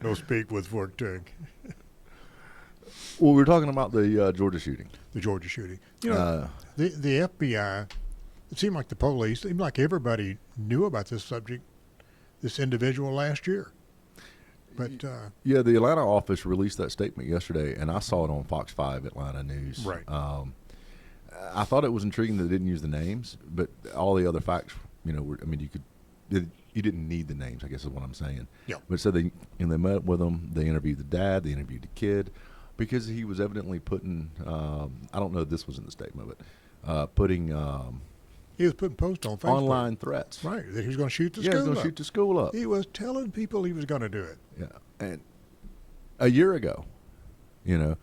no speak with forked tongue. Well, we were talking about the Georgia shooting. The Georgia shooting. You know, the FBI, it seemed like the police, it seemed like everybody knew about this subject, this individual last year. But yeah, the Atlanta office released that statement yesterday, and I saw it on Fox 5 Atlanta News. Right. I thought it was intriguing that they didn't use the names, but all the other facts, you didn't need the names, I guess is what I'm saying. Yeah. But so they met with them, they interviewed the dad, they interviewed the kid, because he was evidently putting, I don't know if this was in the statement, but putting he was putting posts on Facebook. Online threats. Right, that he was going to shoot the Yeah, school he was going up. to shoot the school up. He was telling people he was going to do it. Yeah, and a year ago, and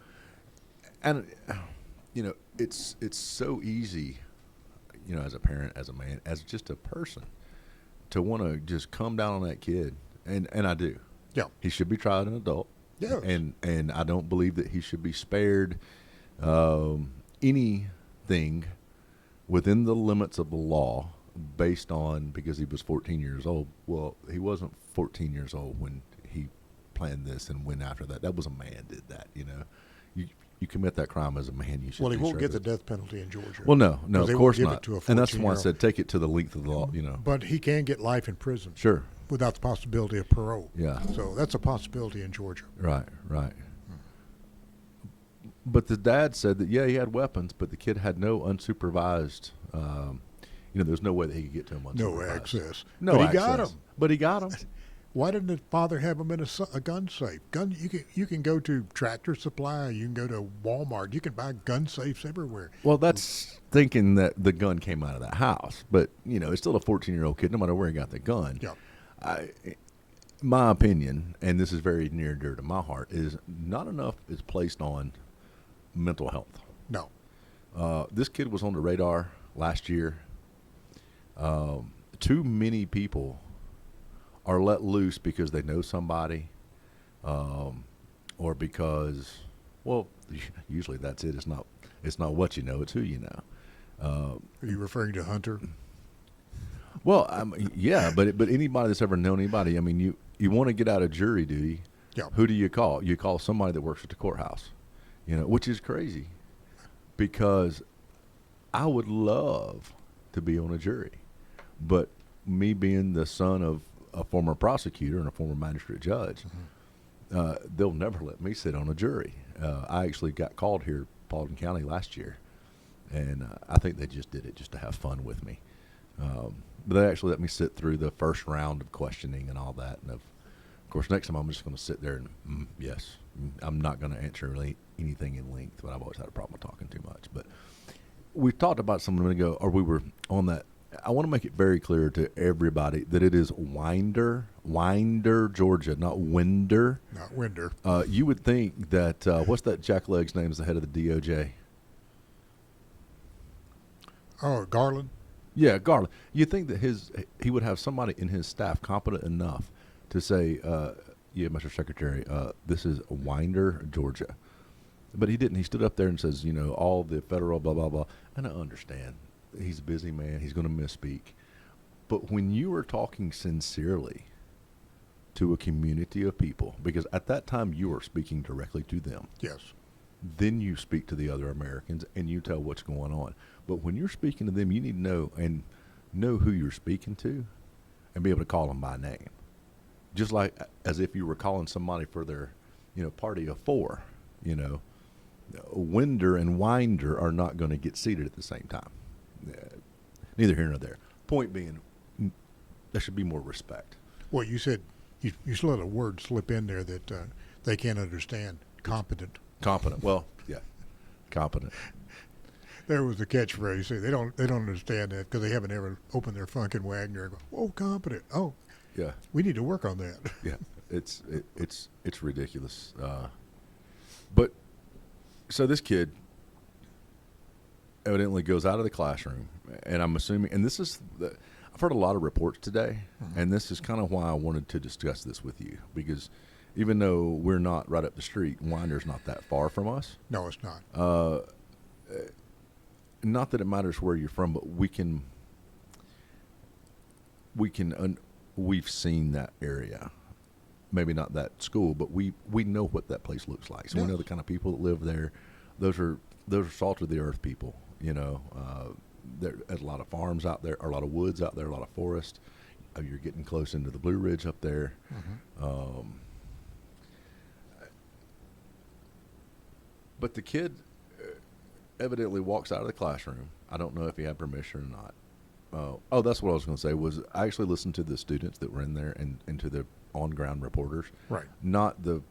it's so easy, as a parent, as a man, as just a person, to want to just come down on that kid, and I do. Yeah, he should be tried an adult. Yeah, and I don't believe that he should be spared anything within the limits of the law based on because he was 14 years old. Well, he wasn't 14 years old when he planned this and went after that. That was a man did that, You commit that crime as a man, you should. Well, he won't get the death penalty in Georgia. Well, no, of course not. And that's why I 14-year-old. said take it to the length of the law, But he can get life in prison. Sure. Without the possibility of parole. Yeah. So that's a possibility in Georgia. Right. But the dad said that, he had weapons, but the kid had no unsupervised, there's no way that he could get to him unsupervised. No access. No but access. He got him. But Why didn't the father have him in a gun safe? You can go to Tractor Supply, you can go to Walmart, you can buy gun safes everywhere. Well, that's thinking that the gun came out of that house, but it's still a 14-year-old kid, no matter where he got the gun. Yeah. My opinion, and this is very near and dear to my heart, is not enough is placed on mental health. No. This kid was on the radar last year. Too many people are let loose because they know somebody, or because, usually that's it. It's not what you know; it's who you know. Are you referring to Hunter? Well, yeah, but anybody that's ever known anybody, you want to get out of jury duty. Yeah. Who do you call? You call somebody that works at the courthouse, which is crazy, because I would love to be on a jury, but me being the son of a former prosecutor and a former magistrate judge, they'll never let me sit on a jury. I actually got called here, Paulding County, last year, and I think they just did it just to have fun with me. But they actually let me sit through the first round of questioning and all that. And of course, next time I'm just going to sit there and, yes, I'm not going to answer really anything in length, but I've always had a problem with talking too much. But we talked about some a minute ago, or we were on that. I want to make it very clear to everybody that it is Winder, Georgia, not Winder. Not Winder. You would think that, what's that jackleg's name as the head of the DOJ? Oh, Garland? Yeah, Garland. You think that he would have somebody in his staff competent enough to say, Mr. Secretary, this is Winder, Georgia. But he didn't. He stood up there and says, all the federal blah, blah, blah. And I understand. He's a busy man. He's going to misspeak. But when you are talking sincerely to a community of people, because at that time you are speaking directly to them. Yes. Then you speak to the other Americans and you tell what's going on. But when you're speaking to them, you need to know who you're speaking to and be able to call them by name. Just like as if you were calling somebody for their, party of four, Winder and Winder are not going to get seated at the same time. Neither here nor there. Point being, there should be more respect. Well, you said you just let a word slip in there that they can't understand. Competent. Well, yeah, competent. There was the catchphrase. Say they don't understand that because they haven't ever opened their Funkin' Wagner and go, oh, competent. Oh, yeah. We need to work on that. Yeah, it's ridiculous. But so this kid evidently goes out of the classroom, and I'm assuming, and this is I've heard a lot of reports today, and this is kind of why I wanted to discuss this with you, because even though we're not right up the street, Winder's not that far from us. No, it's not. Not that it matters where you're from, but we've seen that area maybe not that school, but we know what that place looks like. So we know the kind of people that live there. Those are salt of the earth people. There's a lot of farms out there, or a lot of woods out there, a lot of forest. You're getting close into the Blue Ridge up there. But the kid evidently walks out of the classroom. I don't know if he had permission or not. That's what I was going to say. Was I actually listened to the students that were in there and to the on-ground reporters. Right. Not the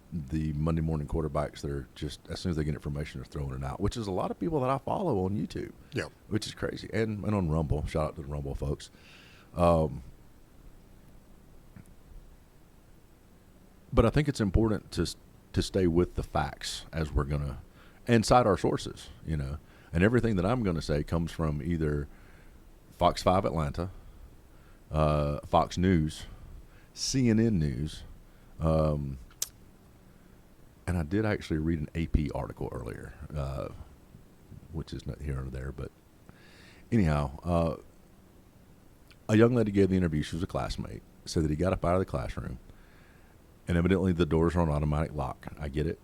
Monday morning quarterbacks that are just, as soon as they get information, they're throwing it out, which is a lot of people that I follow on YouTube. Yeah. Which is crazy. And on Rumble. Shout out to the Rumble folks. But I think it's important to stay with the facts as we're going to, and cite our sources, and everything that I'm going to say comes from either Fox 5 Atlanta, Fox News, CNN News, and I did actually read an AP article earlier, which is not here or there, but anyhow, a young lady gave the interview. She was a classmate, said that he got up out of the classroom, and evidently the doors are on automatic lock. I get it.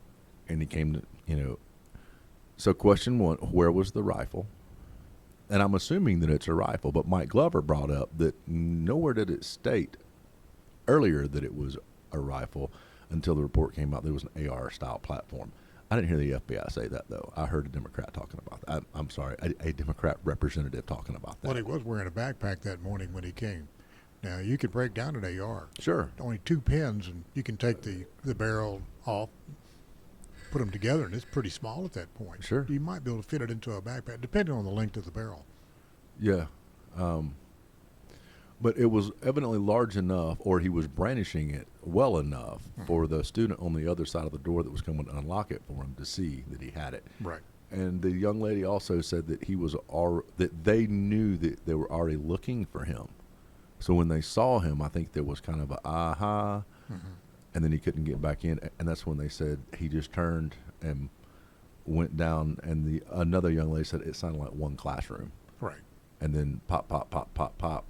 And he came to, so question one, where was the rifle? And I'm assuming that it's a rifle, but Mike Glover brought up that nowhere did it state earlier that it was a rifle until the report came out that it was an AR-style platform. I didn't hear the FBI say that, though. I heard a Democrat talking about that. I'm sorry, a Democrat representative talking about that. Well, he was wearing a backpack that morning when he came. Now, you could break down an AR. Sure. Only 2 pins, and you can take the barrel off, put them together, and it's pretty small at that point. Sure. You might be able to fit it into a backpack, depending on the length of the barrel. Yeah. But it was evidently large enough, or he was brandishing it well enough for the student on the other side of the door that was coming to unlock it for him to see that he had it. Right. And the young lady also said that that they knew that they were already looking for him. So when they saw him, I think there was kind of a aha, and then he couldn't get back in, and that's when they said he just turned and went down, and another young lady said it sounded like one classroom. Right. And then pop, pop, pop, pop, pop.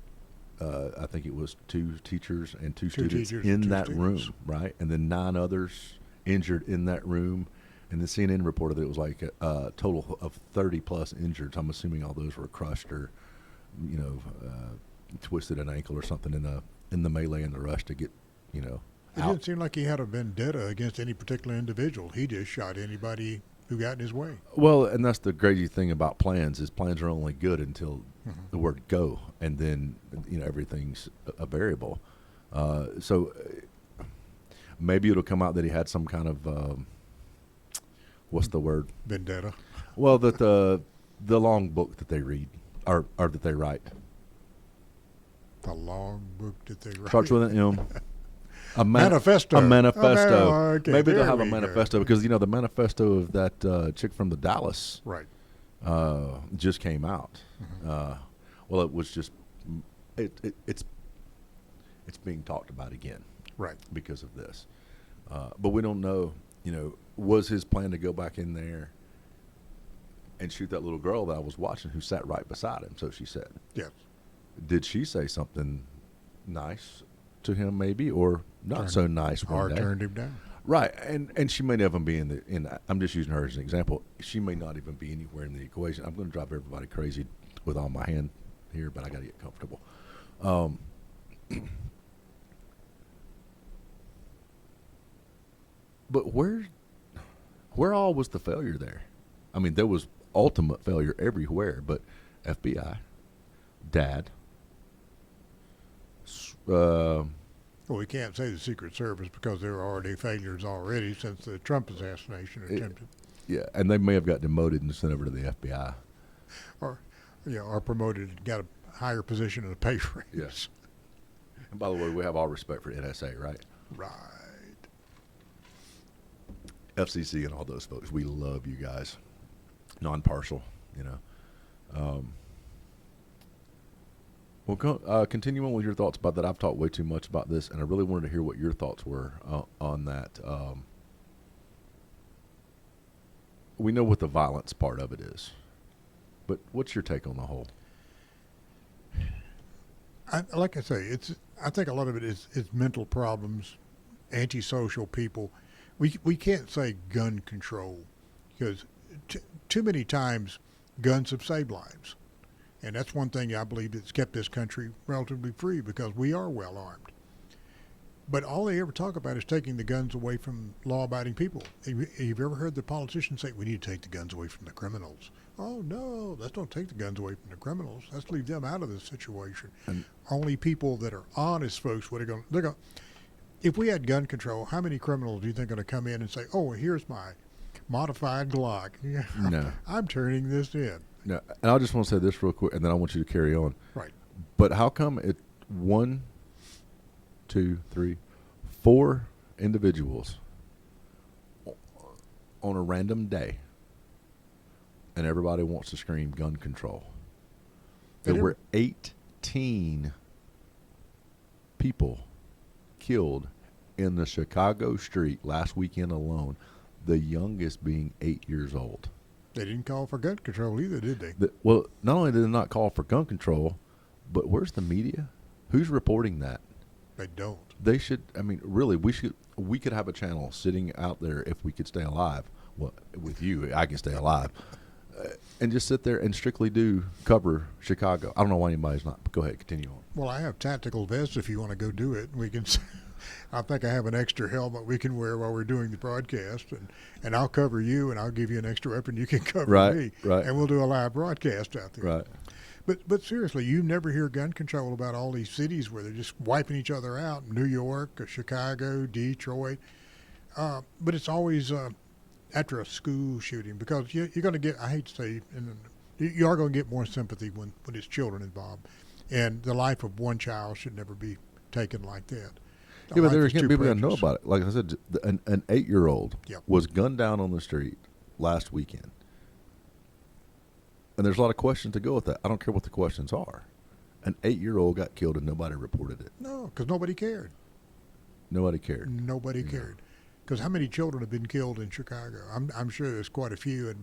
I think it was 2 teachers and 2 students in that room, right? And then 9 others injured in that room. And the CNN reported that it was like a total of 30-plus injured. So I'm assuming all those were crushed or, twisted an ankle or something in the melee and the rush to get, It out. didn't seem like he had a vendetta against any particular individual. He just shot anybody who got in his way. Well, and that's the crazy thing about plans is plans are only good until the word go, and then everything's a variable. So maybe it'll come out that he had some kind of what's the word? Vendetta. Well, that the long book that they read or that they write. The long book that they write. Starts with an M. Manifesto. A manifesto. Oh, okay, Maybe they'll there have a we go. manifesto because the manifesto of that chick from the Dallas Right. just came out. Well, it was just it's being talked about again. Right. Because of this, but we don't know. Was his plan to go back in there and shoot that little girl that I was watching who sat right beside him? So she said. Yes. Did she say something nice to him, maybe, or not so nice one Or day? turned him down. Right, and she may not even be in. I'm just using her as an example. She may not even be anywhere in the equation. I'm going to drive everybody crazy with all my hand here, but I got to get comfortable. But where all was the failure there? I mean, there was ultimate failure everywhere, but FBI, Dad. Well, we can't say the Secret Service because there are already failures already since the Trump assassination attempted. Yeah, and they may have got demoted and sent over to the FBI. Or promoted and got a higher position in a pay raise. Yes. And by the way, we have all respect for NSA, right? Right. FCC and all those folks. We love you guys. Non-partial, Well, continue on with your thoughts about that. I've talked way too much about this, and I really wanted to hear what your thoughts were on that. We know what the violence part of it is, but what's your take on the whole? Like I say, I think a lot of it is mental problems antisocial people. We can't say gun control because too many times guns have saved lives. And that's one thing I believe that's kept this country relatively free because we are well armed. But all they ever talk about is taking the guns away from law-abiding people. Have you ever heard the politicians say, we need to take the guns away from the criminals? Oh, no, let's don't take the guns away from the criminals. Let's leave them out of this situation. And only people that are honest folks would have gone. If we had gun control, how many criminals do you think are going to come in and say, oh, here's my modified Glock? No. I'm turning this in. No, and I just want to say this real quick, and then I want you to carry on. Right. But how come it 1, 2, 3, 4 individuals on a random day, and everybody wants to scream gun control? There were 18 people killed in the Chicago street last weekend alone, the youngest being 8 years old. They didn't call for gun control either, did they? Well, not only did they not call for gun control, but where's the media? Who's reporting that? They don't. They should. I mean, really, we could have a channel sitting out there if we could stay alive. Well, with you, I can stay alive, and just sit there and strictly cover Chicago. I don't know why anybody's not. But go ahead, continue on. Well, I have tactical vests if you want to go do it. We can. I think I have an extra helmet we can wear while we're doing the broadcast, and I'll cover you, and I'll give you an extra weapon. You can cover me, right, and we'll do a live broadcast out there. Right. But seriously, you never hear gun control about all these cities where they're just wiping each other out. New York, Chicago, Detroit. But it's always after a school shooting because you're going to get, I hate to say, you are going to get more sympathy when it's children involved. And the life of one child should never be taken like that. Yeah, but there's people that know about it. Like I said, an 8-year-old was gunned down on the street last weekend. And there's a lot of questions to go with that. I don't care what the questions are. An 8-year-old got killed and nobody reported it. No, because nobody cared. Nobody cared. Nobody cared. Because how many children have been killed in Chicago? I'm sure there's quite a few,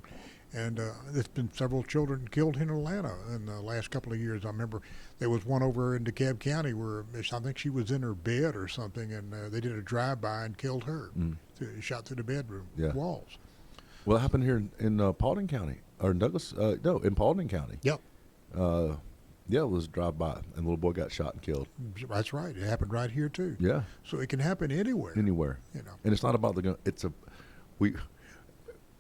and there's been several children killed in Atlanta in the last couple of years. I remember there was one over in DeKalb County where I think she was in her bed or something, and they did a drive-by and killed her. Shot through the bedroom walls. Well, it happened here in Paulding County. Or in Douglas, in Paulding County. Yep. It was a drive-by, and the little boy got shot and killed. That's right. It happened right here too. Yeah. So it can happen anywhere. Anywhere. You know. And it's not about the gun.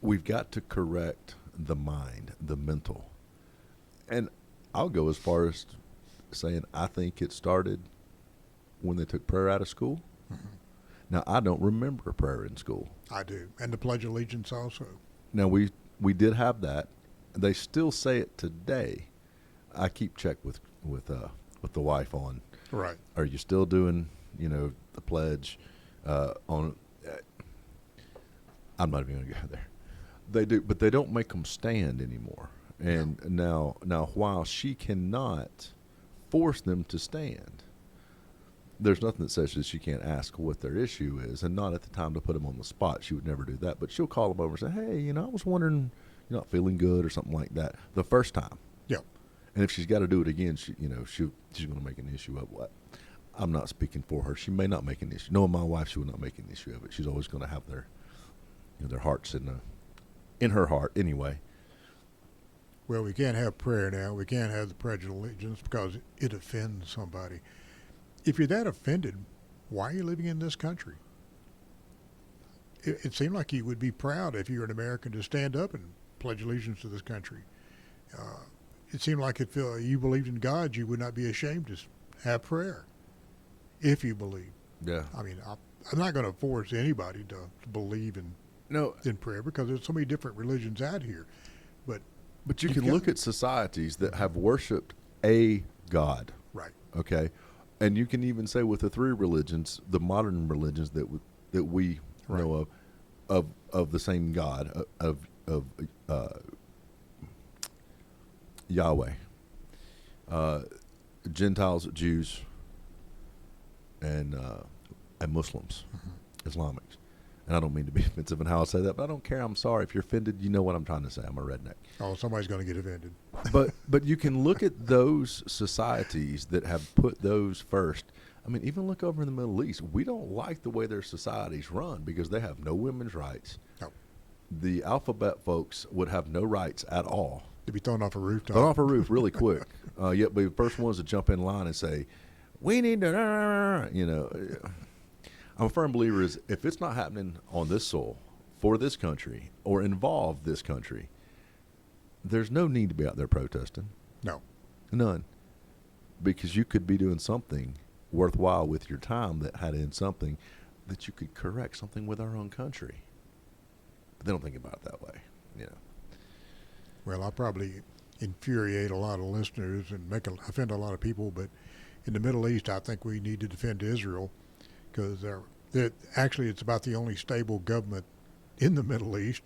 We've got to correct the mind, the mental. And I'll go as far as saying I think it started when they took prayer out of school. Mm-hmm. Now, I don't remember prayer in school. I do. And the Pledge of Allegiance also. Now, we did have that. They still say it today. I keep check with the wife on. Right. Are you still doing, the pledge on? I'm not even going to go there. They do, but they don't make them stand anymore. And now, while she cannot force them to stand, there's nothing that says that she can't ask what their issue is, and not at the time to put them on the spot. She would never do that. But she'll call them over and say, "Hey, I was wondering, you're not feeling good or something like that." The first time. Yep. And if she's got to do it again, she's going to make an issue of what. I'm not speaking for her. She may not make an issue. Knowing my wife, she would not make an issue of it. She's always going to have their hearts in her heart anyway. Well, we can't have prayer now. We can't have the Pledge of Allegiance because it offends somebody. If you're that offended, why are you living in this country? It seemed like you would be proud if you were an American to stand up and pledge allegiance to this country. It seemed like if you believed in God, you would not be ashamed to have prayer, if you believe. Yeah. I mean, I'm not going to force anybody to believe in prayer because there's so many different religions out here. But you can look at societies that have worshipped a God. Right. Okay. And you can even say with the 3 religions, the modern religions that we know of the same God, of Yahweh, Gentiles, Jews, and Muslims, Islamics. And I don't mean to be offensive in how I say that, but I don't care. I'm sorry if you're offended. You know what I'm trying to say. I'm a redneck. Oh, somebody's going to get offended. But you can look at those societies that have put those first. I mean, even look over in the Middle East. We don't like the way their societies run because they have no women's rights. No. The alphabet folks would have no rights at all. To be thrown off a rooftop. Thrown off a roof really quick. Yet be the first ones to jump in line and say, we need to, you know. I'm a firm believer is if it's not happening on this soil for this country or involve this country, there's no need to be out there protesting. No. None. Because you could be doing something worthwhile with your time that had in something that you could correct something with our own country. But they don't think about it that way, you know. Well, I'll probably infuriate a lot of listeners and offend a lot of people, but in the Middle East, I think we need to defend Israel because actually it's about the only stable government in the Middle East.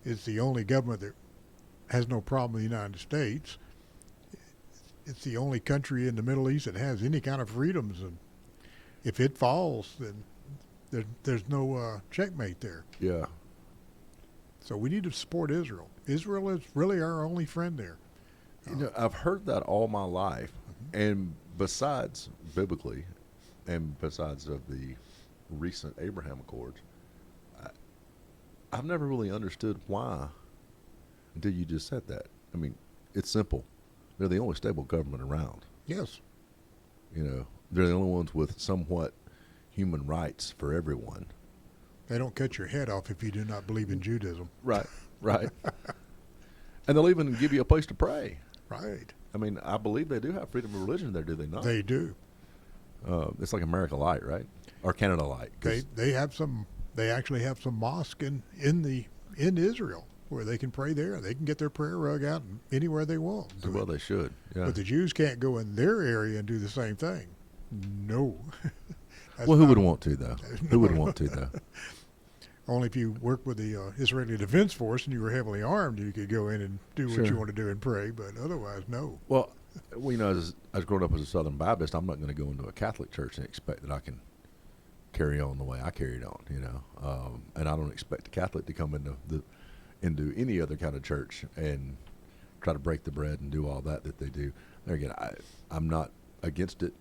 It's the only government that has no problem with the United States. It's the only country in the Middle East that has any kind of freedoms, and if it falls, then there's no checkmate there. Yeah. So we need to support Israel. Israel is really our only friend there. You know, I've heard that all my life, and besides biblically, and besides of the recent Abraham Accords, I've never really understood why until you just said that. I mean, it's simple. They're the only stable government around. Yes. You know, they're the only ones with somewhat human rights for everyone. They don't cut your head off if you do not believe in Judaism. Right, right. And they'll even give you a place to pray. Right. I mean, I believe they do have freedom of religion there, do they not? They do. It's like America Light, right? Or Canada Light. They have some. They actually have some mosque in Israel where they can pray there. They can get their prayer rug out anywhere they want. Well, they should. Yeah. But the Jews can't go in their area and do the same thing. No. Well, who would want to, though? Who would want to, though? Only if you work with the Israeli Defense Force and you were heavily armed, you could go in and do what you want to do and pray. But otherwise, no. Well, you know, as growing up as a Southern Baptist, I'm not going to go into a Catholic church and expect that I can carry on the way I carried on. You know, and I don't expect a Catholic to come into any other kind of church and try to break the bread and do all that they do. There again, I'm not against it.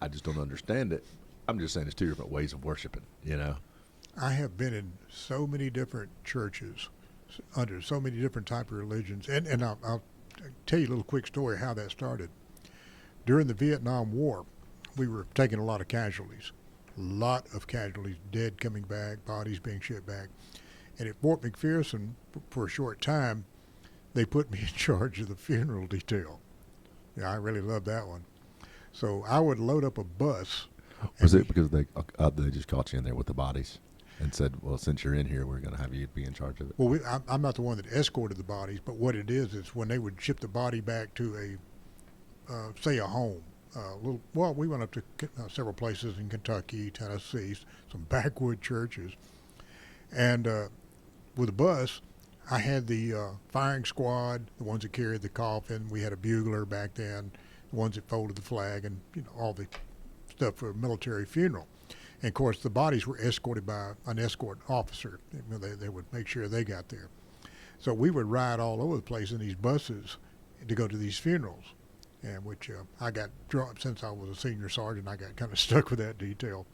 I just don't understand it. I'm just saying it's two different ways of worshiping, you know. I have been in so many different churches under so many different type of religions. And I'll tell you a little quick story how that started. During the Vietnam War, we were taking a lot of casualties. Dead coming back, bodies being shipped back. And at Fort McPherson, for a short time, they put me in charge of the funeral detail. Yeah, I really loved that one. So I would load up a bus. Was it because they just caught you in there with the bodies and said, well, since you're in here, we're going to have you be in charge of it? Well, I'm not the one that escorted the bodies, but what it is when they would ship the body back to say a home. We went up to several places in Kentucky, Tennessee, some backwood churches. And with the bus, I had the firing squad, the ones that carried the coffin. We had a bugler back then, the ones that folded the flag, and all the stuff for a military funeral. And of course, the bodies were escorted by an escort officer. They would make sure they got there. So we would ride all over the place in these buses to go to these funerals, and which I got drawn since I was a senior sergeant. I got kind of stuck with that detail.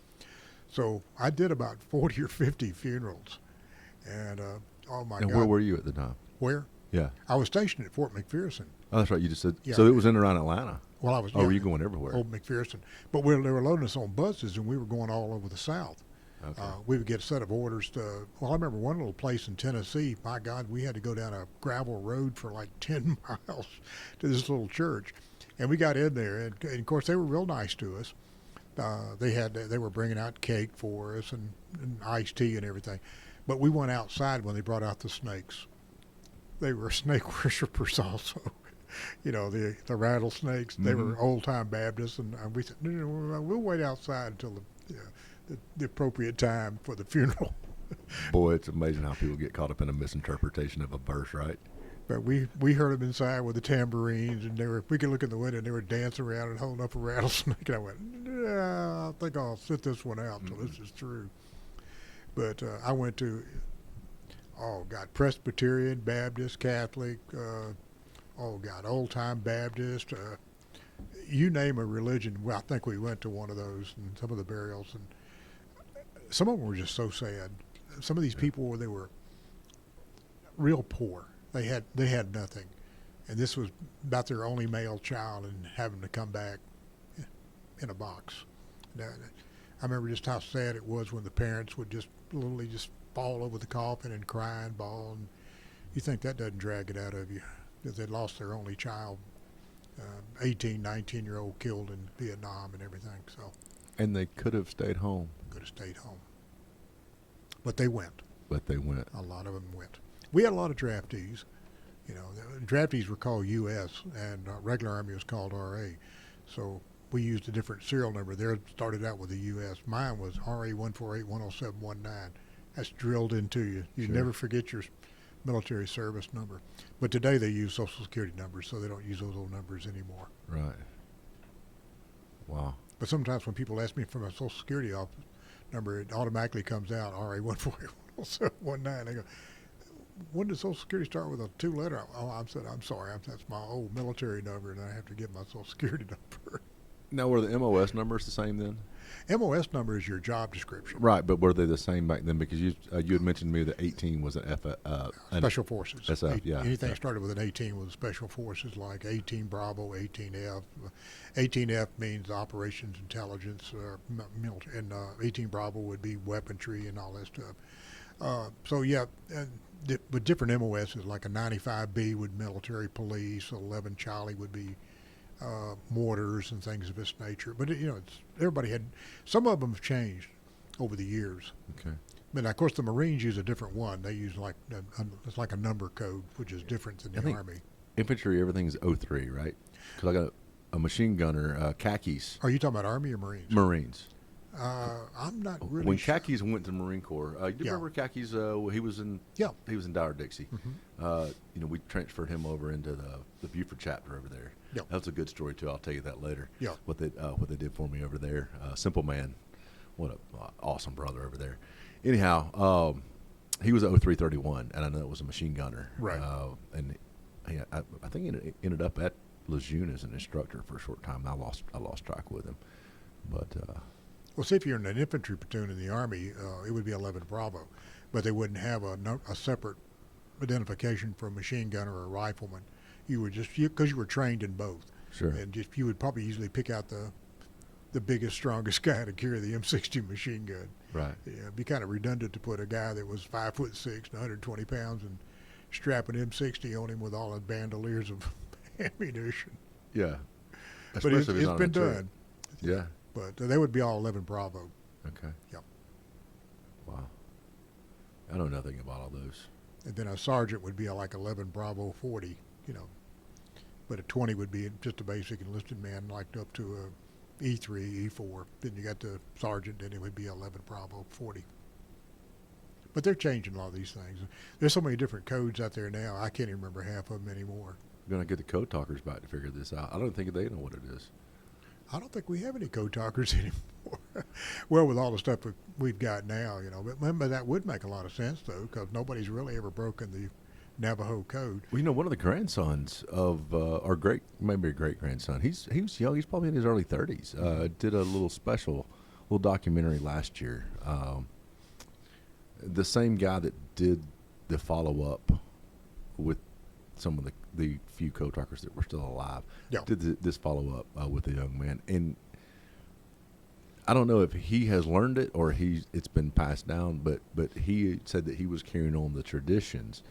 So I did about 40 or 50 funerals, and oh my God! And where were you at the time? Where? Yeah, I was stationed at Fort McPherson. Oh, that's right. You just said. Yeah. So it was in and around Atlanta. Well, I was. Oh, were you going everywhere? Old McPherson, but they were loading us on buses, and we were going all over the South. Okay. We would get a set of orders to. Well, I remember one little place in Tennessee. My God, we had to go down a gravel road for like 10 miles to this little church, and we got in there, and of course they were real nice to us. They were bringing out cake for us and iced tea and everything, but we went outside when they brought out the snakes. They were snake worshippers also. The rattlesnakes. They were old-time Baptists, and we said, no, we'll wait outside until the appropriate time for the funeral. Boy, it's amazing how people get caught up in a misinterpretation of a verse, right? But we heard them inside with the tambourines, and we could look in the window, and they were dancing around and holding up a rattlesnake. And I went, I think I'll sit this one out until this is through. But I went to, Presbyterian, Baptist, Catholic, old-time Baptist, you name a religion. Well, I think we went to one of those and some of the burials, and some of them were just so sad. Some of these Yeah. people they were real poor. They had nothing, and this was about their only male child and having to come back in a box. Now, I remember just how sad it was when the parents would just literally just fall over the coffin and cry and bawl. And you think that doesn't drag it out of you that they lost their only child, 18, 19-year-old killed in Vietnam and everything. So And they could have stayed home, could have stayed home, but they went. but they went. A lot of them went. We had a lot of draftees. You know, the draftees were called U.S. and regular Army was called R.A. So we used a different serial number. Theirs started out with the U.S. Mine was RA 148-10719. That's drilled into you. You Sure. never forget your military service number. But today they use Social Security numbers, so they don't use those old numbers anymore. Right. Wow. But sometimes when people ask me for my Social Security number, it automatically comes out RA 148-10719. They go, when does Social Security start with a 2-letter? Oh, I'm sorry. That's my old military number, and I have to get my Social Security number. Now, were the MOS numbers the same then? MOS number is your job description. Right, but were they the same back then? Because you had mentioned to me that 18 was an Special Forces. SF, yeah. Anything Yeah. started with an 18 was Special Forces, like 18 Bravo, 18F. 18F means Operations Intelligence, military, and 18 Bravo would be weaponry and all that stuff. So yeah, but different MOSs, like a 95B would military police, 11 Charlie would be mortars and things of this nature. But everybody had. Some of them have changed over the years. Okay. But of course, the Marines use a different one. They use it's like a number code, which is different than I the think Army. Infantry, everything's 03, right? Because I got a machine gunner, khakis, Are you talking about Army or Marines? Marines. I'm not really. When sure. khakis went to the Marine Corps, you Yeah. remember khakis? He was in Yeah. he was in Dyer Dixie. Mhm. We transferred him over into the Buford chapter over there. Yeah. That's a good story too. I'll tell you that later. Yeah. What they did for me over there. Simple man, what a awesome brother over there. Anyhow, he was at 0331, and I know it was a machine gunner. Right. And I think he ended up at Lejeune as an instructor for a short time. I lost track with him, but. Well, see, if you're in an infantry platoon in the Army, it would be 11 Bravo, but they wouldn't have a separate identification for a machine gunner or a rifleman. You would just because you were trained in both, Sure. and you would probably usually pick out the biggest, strongest guy to carry the M60 machine gun. Right. Yeah, it'd be kind of redundant to put a guy that was 5'6" and 120 pounds and strap an M60 on him with all the bandoliers of ammunition. Yeah. But it's Especially if he's on been a turret. done. Yeah. But they would be all 11 Bravo. Okay. Yep. Wow. I know nothing about all those. And then a sergeant would be like 11 Bravo 40, But a 20 would be just a basic enlisted man, like up to a E3, E4. Then you got the sergeant, then it would be 11 Bravo 40. But they're changing a lot of these things. There's so many different codes out there now, I can't even remember half of them anymore. We're going to get the code talkers back to figure this out. I don't think they know what it is. I don't think we have any code talkers anymore. Well, with all the stuff that we've got now, But remember, that would make a lot of sense, though, because nobody's really ever broken the Navajo code. Well, one of the grandsons of our maybe a great grandson. He was young. He's probably in his early 30s. Did a little documentary last year. The same guy that did the follow up with some of the few code talkers that were still alive. Yeah. Did this follow up with a young man, and I don't know if he has learned it or it's been passed down, but he said that he was carrying on the traditions.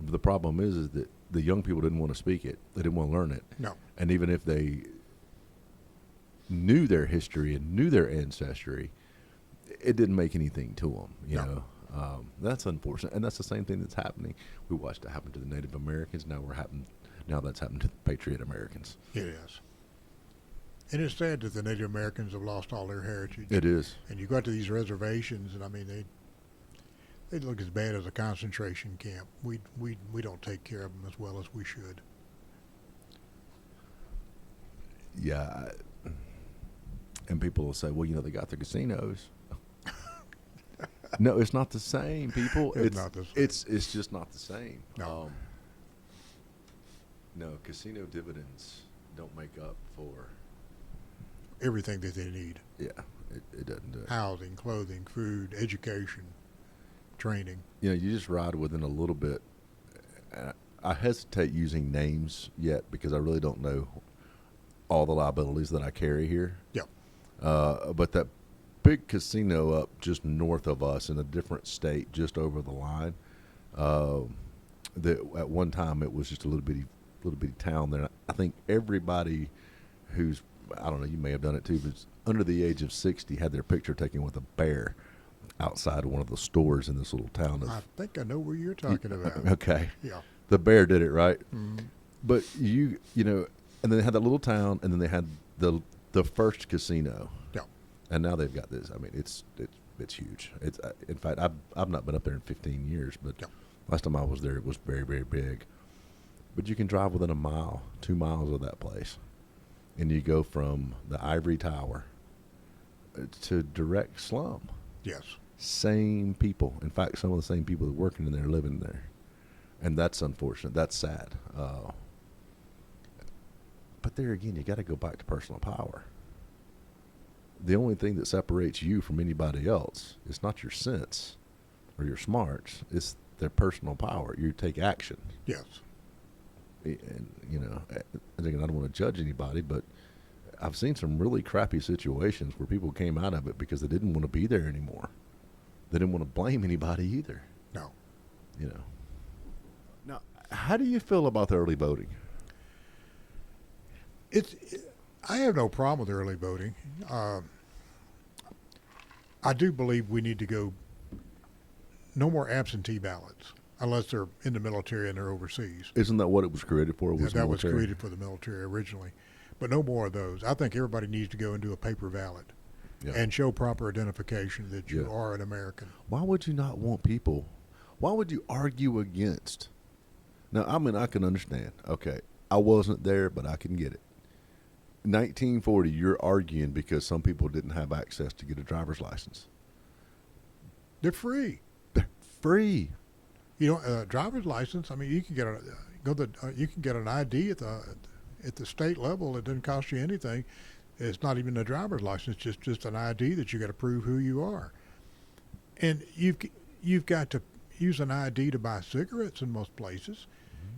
But the problem is that the young people didn't want to speak it. They didn't want to learn it. No. And even if they knew their history and knew their ancestry, it didn't make anything to them, you know. That's unfortunate, and that's the same thing that's happening. We watched it happen to the Native Americans. Now that's happened to the Patriot Americans. It is. And it's sad that the Native Americans have lost all their heritage. It is. And you go to these reservations, and I mean, they look as bad as a concentration camp. We don't take care of them as well as we should. Yeah. And people will say, well, they got the casinos. No, it's not the same, people. It's not the same. It's just not the same. No. No, casino dividends don't make up for everything that they need: Yeah, it doesn't do it. housing, clothing, food, education, training. You know, you just ride within a little bit. And I hesitate using names yet because I really don't know all the liabilities that I carry here. Yeah. But that big casino up just north of us in a different state, just over the line. That at one time it was just a little bitty town there. I think everybody who's, I don't know, you may have done it too, but under the age of 60 had their picture taken with a bear outside one of the stores in this little town. I think I know where you're talking about. Okay. Yeah. The bear did it, right? Mm-hmm. But you know, and then they had that little town, and then they had the first casino. Yeah. And now they've got this. I mean, it's huge. It's in fact, I've not been up there in 15 years, but Yeah. last time I was there, it was very, very big. But you can drive within a mile, 2 miles of that place, and you go from the Ivory Tower to direct slum. Yes. Same people. In fact, some of the same people that are working in there living there, and that's unfortunate. That's sad. But there again, you got to go back to personal power. The only thing that separates you from anybody else is not your sense or your smarts. It's their personal power. You take action. Yes. And, you know, again, I don't want to judge anybody, but I've seen some really crappy situations where people came out of it because they didn't want to be there anymore. They didn't want to blame anybody either. No. You know. Now, how do you feel about the early voting? I have no problem with early voting. I do believe we need to go no more absentee ballots unless they're in the military and they're overseas. Isn't that what it was created for? Yeah, that was created for the military originally. But no more of those. I think everybody needs to go and do a paper ballot and show proper identification that you are an American. Why would you not want people? Why would you argue against? Now, I mean, I can understand. Okay, I wasn't there, but I can get it. 1940, you're arguing because some people didn't have access to get a driver's license. They're free. They're free. You know, driver's license. I mean, you can get you can get an ID at the state level. It doesn't cost you anything. It's not even a driver's license. It's just an ID that you got to prove who you are. And you've got to use an ID to buy cigarettes in most places.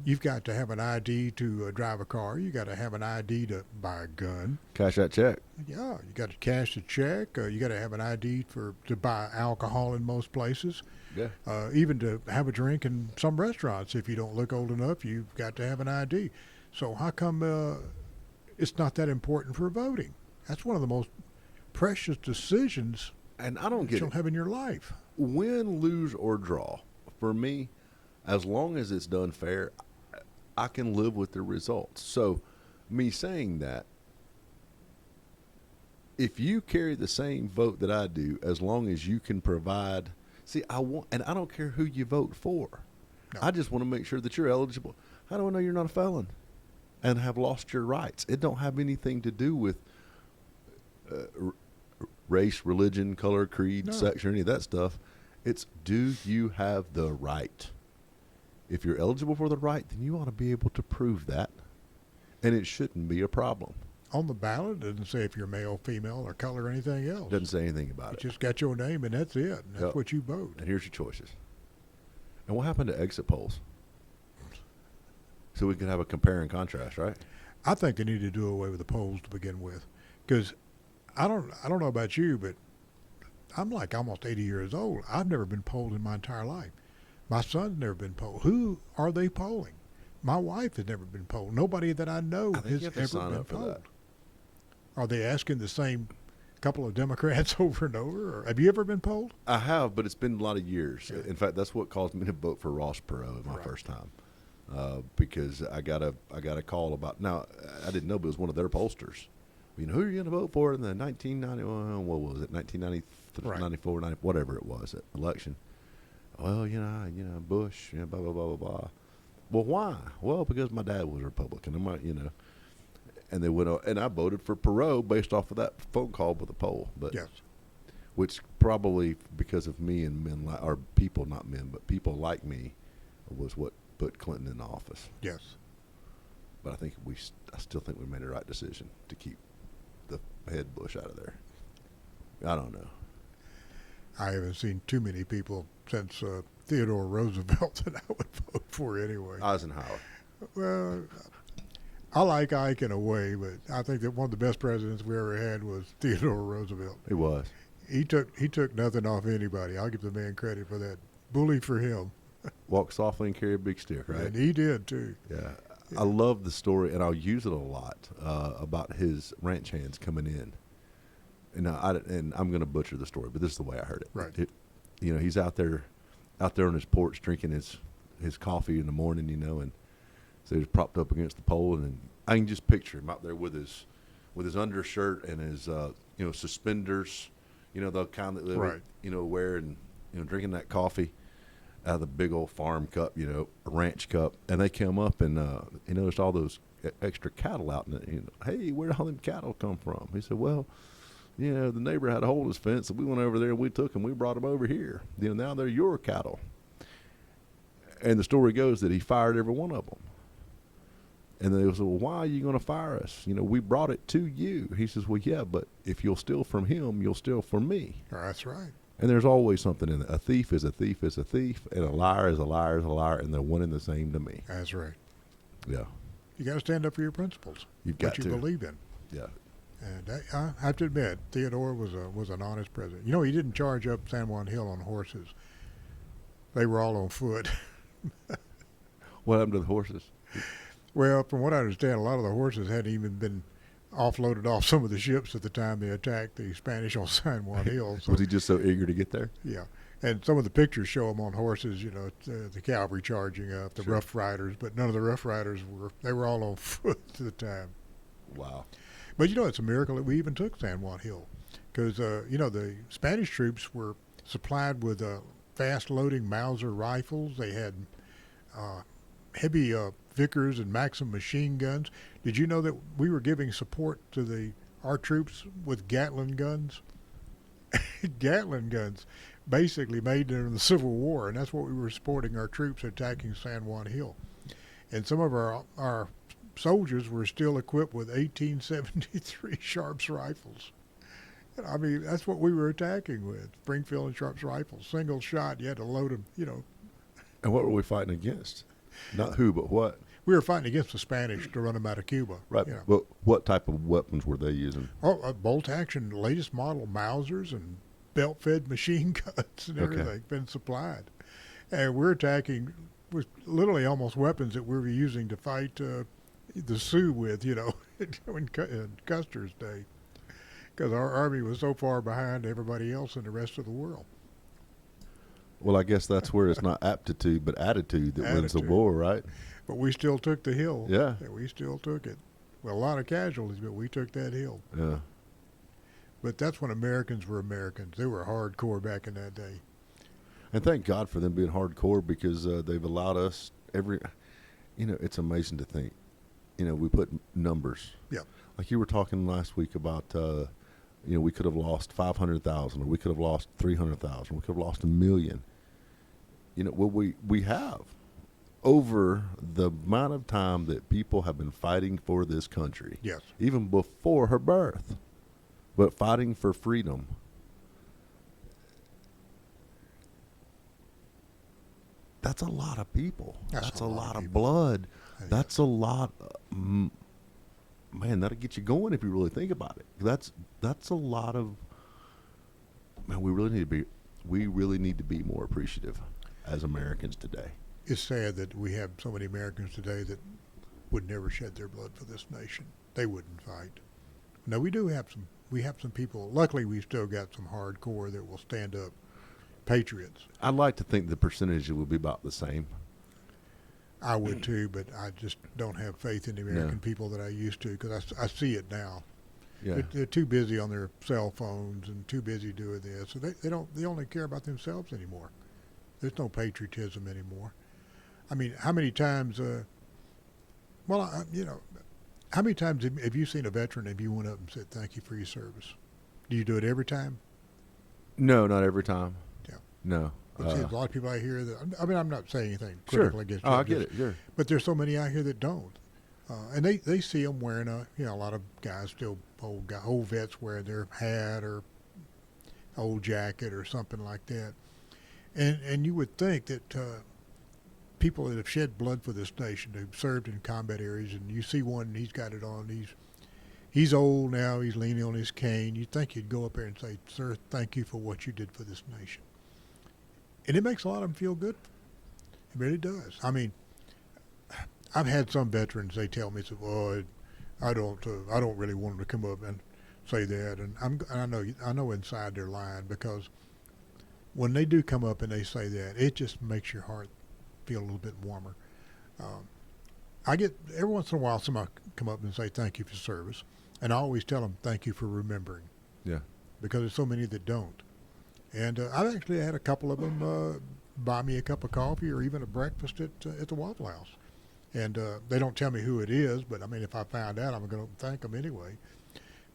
You've got to have an ID to drive a car. You got to have an ID to buy a gun. Cash that check. Yeah, you got to cash the check. You got to have an ID to buy alcohol in most places. Yeah. Even to have a drink in some restaurants, if you don't look old enough, you've got to have an ID. So how come it's not that important for voting? That's one of the most precious decisions And I don't get you'll it. have in your life. Win, lose, or draw. For me, as long as it's done fair, I can live with the results. So, me saying that, if you carry the same vote that I do, as long as you can provide, and I don't care who you vote for. No. I just want to make sure that you're eligible. How do I know you're not a felon and have lost your rights? It don't have anything to do with race, religion, color, creed, sex, or any of that stuff. It's, do you have the right? If you're eligible for the right, then you ought to be able to prove that, and it shouldn't be a problem. On the ballot, it doesn't say if you're male, female, or color, or anything else. Doesn't say anything about It it. just got your name, and that's it. And that's what you vote. And here's your choices. And what happened to exit polls? So we can have a compare and contrast, right? I think they need to do away with the polls to begin with, because I don't know about you, but I'm like almost 80 years old. I've never been polled in my entire life. My son's never been polled. Who are they polling? My wife has never been polled. Nobody that I know I think has you have to ever sign been up for polled. that. Are they asking the same couple of Democrats over and over? Or have you ever been polled? I have, but it's been a lot of years. Yeah. In fact, that's what caused me to vote for Ross Perot my Right. first time, because I got a call about. Now I didn't know, but it was one of their pollsters. You know, who are you going to vote for in the 1991? What was it? 1993, Right. 94, 90, whatever it was, election. Well, you know, Bush, blah blah blah blah blah. Well, why? Well, because my dad was a Republican. And they went on, and I voted for Perot based off of that phone call with a poll. But Yes. which probably because of me and men or people, not men, but people like me, was what put Clinton in office. Yes. But I still think we made the right decision to keep the head Bush out of there. I don't know. I haven't seen too many people since Theodore Roosevelt that I would vote for anyway. Eisenhower. Well, I like Ike in a way, but I think that one of the best presidents we ever had was Theodore Roosevelt. He was. He took nothing off anybody. I'll give the man credit for that. Bully for him. Walk softly and carry a big stick, right? And he did too. Yeah. I love the story, and I'll use it a lot about his ranch hands coming in. And I'm going to butcher the story, but this is the way I heard it. Right. He's out there on his porch drinking his coffee in the morning, and so he's propped up against the pole, and I can just picture him out there with his undershirt and his suspenders, the kind that they right. wear, and drinking that coffee out of the big old farm cup, a ranch cup, and they come up and he noticed all those extra cattle out in it. Hey, where did all them cattle come from? He said, well, the neighbor had a hole in his fence, and we went over there and we took them, we brought them over here. Now they're your cattle. And the story goes that he fired every one of them. And they said, well, why are you going to fire us? We brought it to you. He says, well, yeah, but if you'll steal from him, you'll steal from me. That's right. And there's always something in it. A thief is a thief is a thief, and a liar is a liar is a liar, and they're one and the same to me. That's right. Yeah. You got to stand up for your principles. You've got what to. you believe in. Yeah. And I have to admit, Theodore was an honest president. He didn't charge up San Juan Hill on horses. They were all on foot. What happened to the horses? Well, from what I understand, a lot of the horses hadn't even been offloaded off some of the ships at the time they attacked the Spanish on San Juan Hill. So, was he just so eager to get there? yeah. And some of the pictures show them on horses, the cavalry charging up, the Sure. Rough Riders, but none of the Rough Riders they were all on foot at the time. Wow. But it's a miracle that we even took San Juan Hill, because the Spanish troops were supplied with fast-loading Mauser rifles. They had heavy Vickers and Maxim machine guns. Did you know that we were giving support to our troops with Gatling guns? Gatling guns, basically made during the Civil War, and that's what we were supporting our troops attacking San Juan Hill. And some of our soldiers were still equipped with 1873 Sharps rifles. I mean, that's what we were attacking with, Springfield and Sharps rifles. Single shot, you had to load them, And what were we fighting against? Not who, but what? We were fighting against the Spanish to run them out of Cuba. Right. Well, what type of weapons were they using? Bolt action, latest model Mausers and belt-fed machine guns and everything been supplied. And we're attacking with literally almost weapons that we were using to fight the Sioux with, in Custer's day, because our army was so far behind everybody else in the rest of the world. Well, I guess that's where it's not aptitude but attitude that wins the war, right? But we still took the hill. Yeah. We still took it. Well, a lot of casualties, but we took that hill. Yeah. But that's when Americans were Americans. They were hardcore back in that day. And thank God for them being hardcore, because they've allowed us it's amazing to think, we put numbers. Yeah. Like you were talking last week about, we could have lost 500,000, or we could have lost 300,000, we could have lost 1 million. Well, we have. Over the amount of time that people have been fighting for this country. Yes. Even before her birth. But fighting for freedom. That's a lot of people. That's a lot of blood. That's a lot. Man, that'll get you going if you really think about it. That's a lot of. Man, we really need to be more appreciative as Americans today. It's sad that we have so many Americans today that would never shed their blood for this nation. They wouldn't fight. No, we do have some. We have some people. Luckily, we've still got some hardcore that will stand up, patriots. I'd like to think the percentage will be about the same. I would too, but I just don't have faith in the American people that I used to, because I see it now. Yeah. They're too busy on their cell phones and too busy doing this. So they only care about themselves anymore. There's no patriotism anymore. I mean, how many times? How many times have you seen a veteran and you went up and said, "Thank you for your service"? Do you do it every time? No, not every time. Yeah. No. There's a lot of people out here that, I'm not saying anything Sure. critical against you. I get it. Sure. But there's so many out here that don't. And they see them wearing a lot of guys still old vets wear their hat or old jacket or something like that. And you would think that people that have shed blood for this nation, who've served in combat areas, and you see one and he's got it on, he's old now, he's leaning on his cane. You'd think you'd go up there and say, "Sir, thank you for what you did for this nation." And it makes a lot of them feel good. It really does. I mean, I've had some veterans. They tell me, "Well, I don't really want them to come up and say that." And I know inside they're lying, because when they do come up and they say that, it just makes your heart feel a little bit warmer. I get every once in a while somebody come up and say thank you for service, and I always tell them thank you for remembering. Yeah. Because there's so many that don't. And I've actually had a couple of them buy me a cup of coffee or even a breakfast at the Waffle House. And they don't tell me who it is, but I mean, if I find out, I'm going to thank them anyway.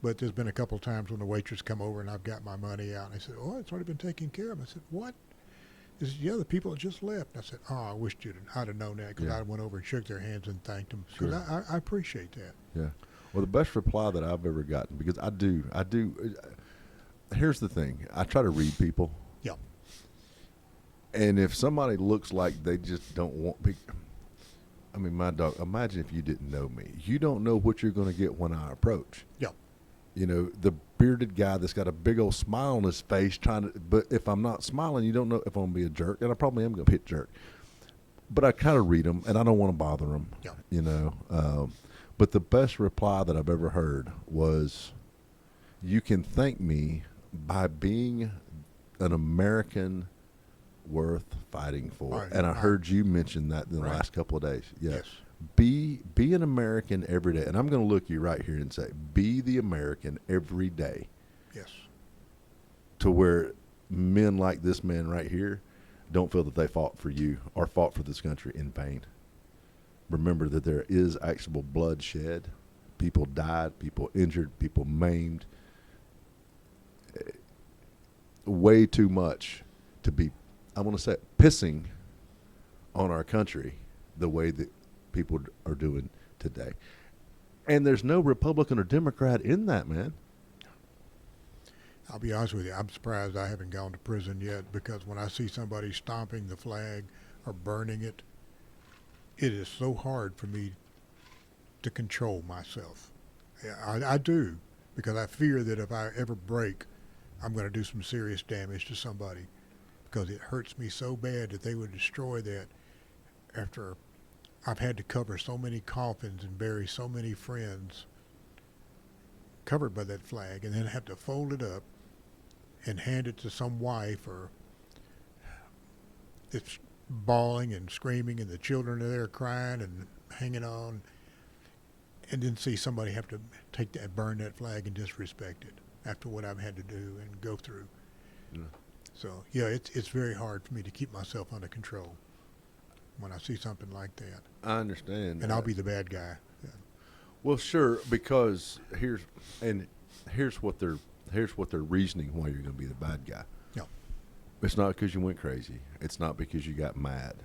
But there's been a couple of times when the waitress come over and I've got my money out, and they said, "Oh, it's already been taken care of." I said, "What?" He said, "Yeah, the people that just left." And I said, "Oh, I wished I'd have known that, because Yeah. I went over and shook their hands and thanked them." Sure. Because I appreciate that. Yeah. Well, the best reply that I've ever gotten, because I do. Here's the thing: I try to read people. Yeah. And if somebody looks like they just don't want, I mean, my dog. Imagine if you didn't know me. You don't know what you're going to get when I approach. Yeah. You know, the bearded guy that's got a big old smile on his face, but if I'm not smiling, you don't know if I'm going to be a jerk, and I probably am going to be a jerk. But I kind of read them, and I don't want to bother them. Yeah. You know. But the best reply that I've ever heard was, "You can thank me by being an American worth fighting for." Right. And I heard you mention that in the Right. last couple of days. Yeah. Yes. Be an American every day. And I'm going to look you right here and say, be the American every day, Yes. to where men like this man right here don't feel that they fought for you or fought for this country in vain. Remember that there is actual bloodshed. People died, people injured, people maimed. Way too much to be, I want to say, pissing on our country the way that people are doing today. And there's no Republican or Democrat in that, man. I'll be honest with you, I'm surprised I haven't gone to prison yet, because when I see somebody stomping the flag or burning it, it is so hard for me to control myself. Yeah, I do, because I fear that if I ever break, I'm going to do some serious damage to somebody, because it hurts me so bad that they would destroy that after I've had to cover so many coffins and bury so many friends covered by that flag, and then have to fold it up and hand it to some wife, or it's bawling and screaming, and the children are there crying and hanging on, and then see somebody have to burn that flag and disrespect it after what I've had to do and go through. Yeah. So yeah, it's very hard for me to keep myself under control when I see something like that. I understand. And I'll be the bad guy. Yeah. Well, sure, because here's what they're reasoning why you're going to be the bad guy. Yeah. It's not because you went crazy. It's not because you got mad.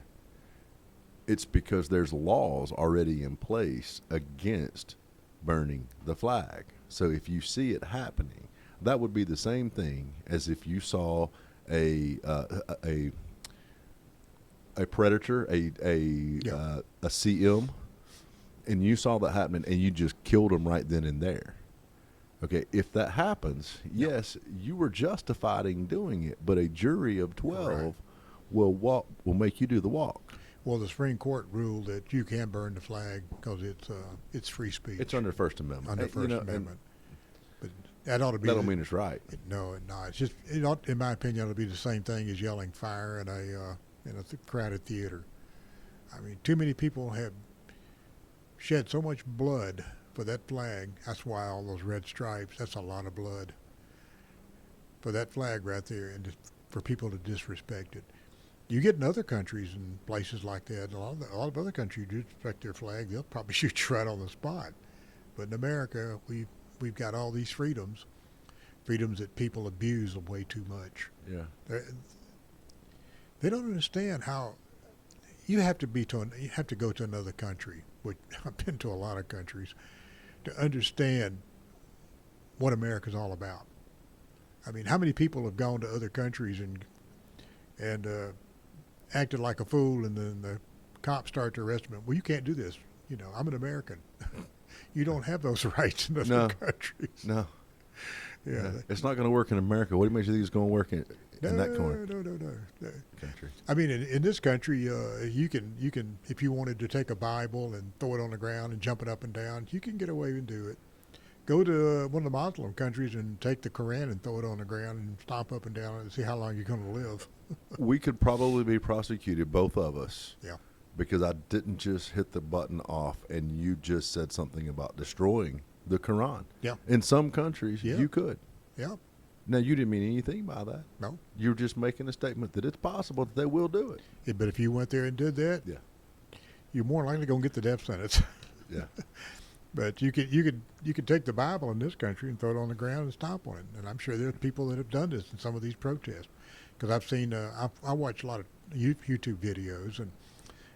It's because there's laws already in place against burning the flag. So if you see it happening, that would be the same thing as if you saw a predator, a CM, and you saw that happening and you just killed them right then and there. Okay, if that happens, yes, you were justified in doing it, but a jury of 12 will make you do the walk. Well, the Supreme Court ruled that you can burn the flag because it's free speech. It's under First Amendment. Under First Amendment. But that ought to be. That don't mean it's right. No, it's not. It's just, it ought, in my opinion, ought to be the same thing as yelling fire in a crowded theater. I mean, too many people have shed so much blood for that flag. That's why all those red stripes. That's a lot of blood for that flag right there, and for people to disrespect it. You get in other countries and places like that. A lot of other countries disrespect their flag, they'll probably shoot you right on the spot. But in America, we've got all these freedoms that people abuse way too much. Yeah. They don't understand how, you have to you have to go to another country, which I've been to a lot of countries, to understand what America's all about. I mean, how many people have gone to other countries and acted like a fool, and then the cops start to arrest them? Well, you can't do this. You know, I'm an American. You don't have those rights in other No. countries. No. Yeah. No. It's not going to work in America. What do you make you think it's going to work in that corner No. country? I mean, in this country, you can, if you wanted to take a Bible and throw it on the ground and jump it up and down, you can get away and do it. Go to one of the Muslim countries and take the Quran and throw it on the ground and stomp up and down and see how long you're going to live. We could probably be prosecuted, both of us. Yeah. Because I didn't just hit the button off and you just said something about destroying the Quran. Yeah. In some countries, Yeah. you could. Yeah. Now, you didn't mean anything by that. No. You're just making a statement that it's possible that they will do it. Yeah, but if you went there and did that, Yeah. you're more likely going to get the death sentence. Yeah. But you could take the Bible in this country and throw it on the ground and stomp on it. And I'm sure there are people that have done this in some of these protests. Because I've seen, I watch a lot of YouTube videos,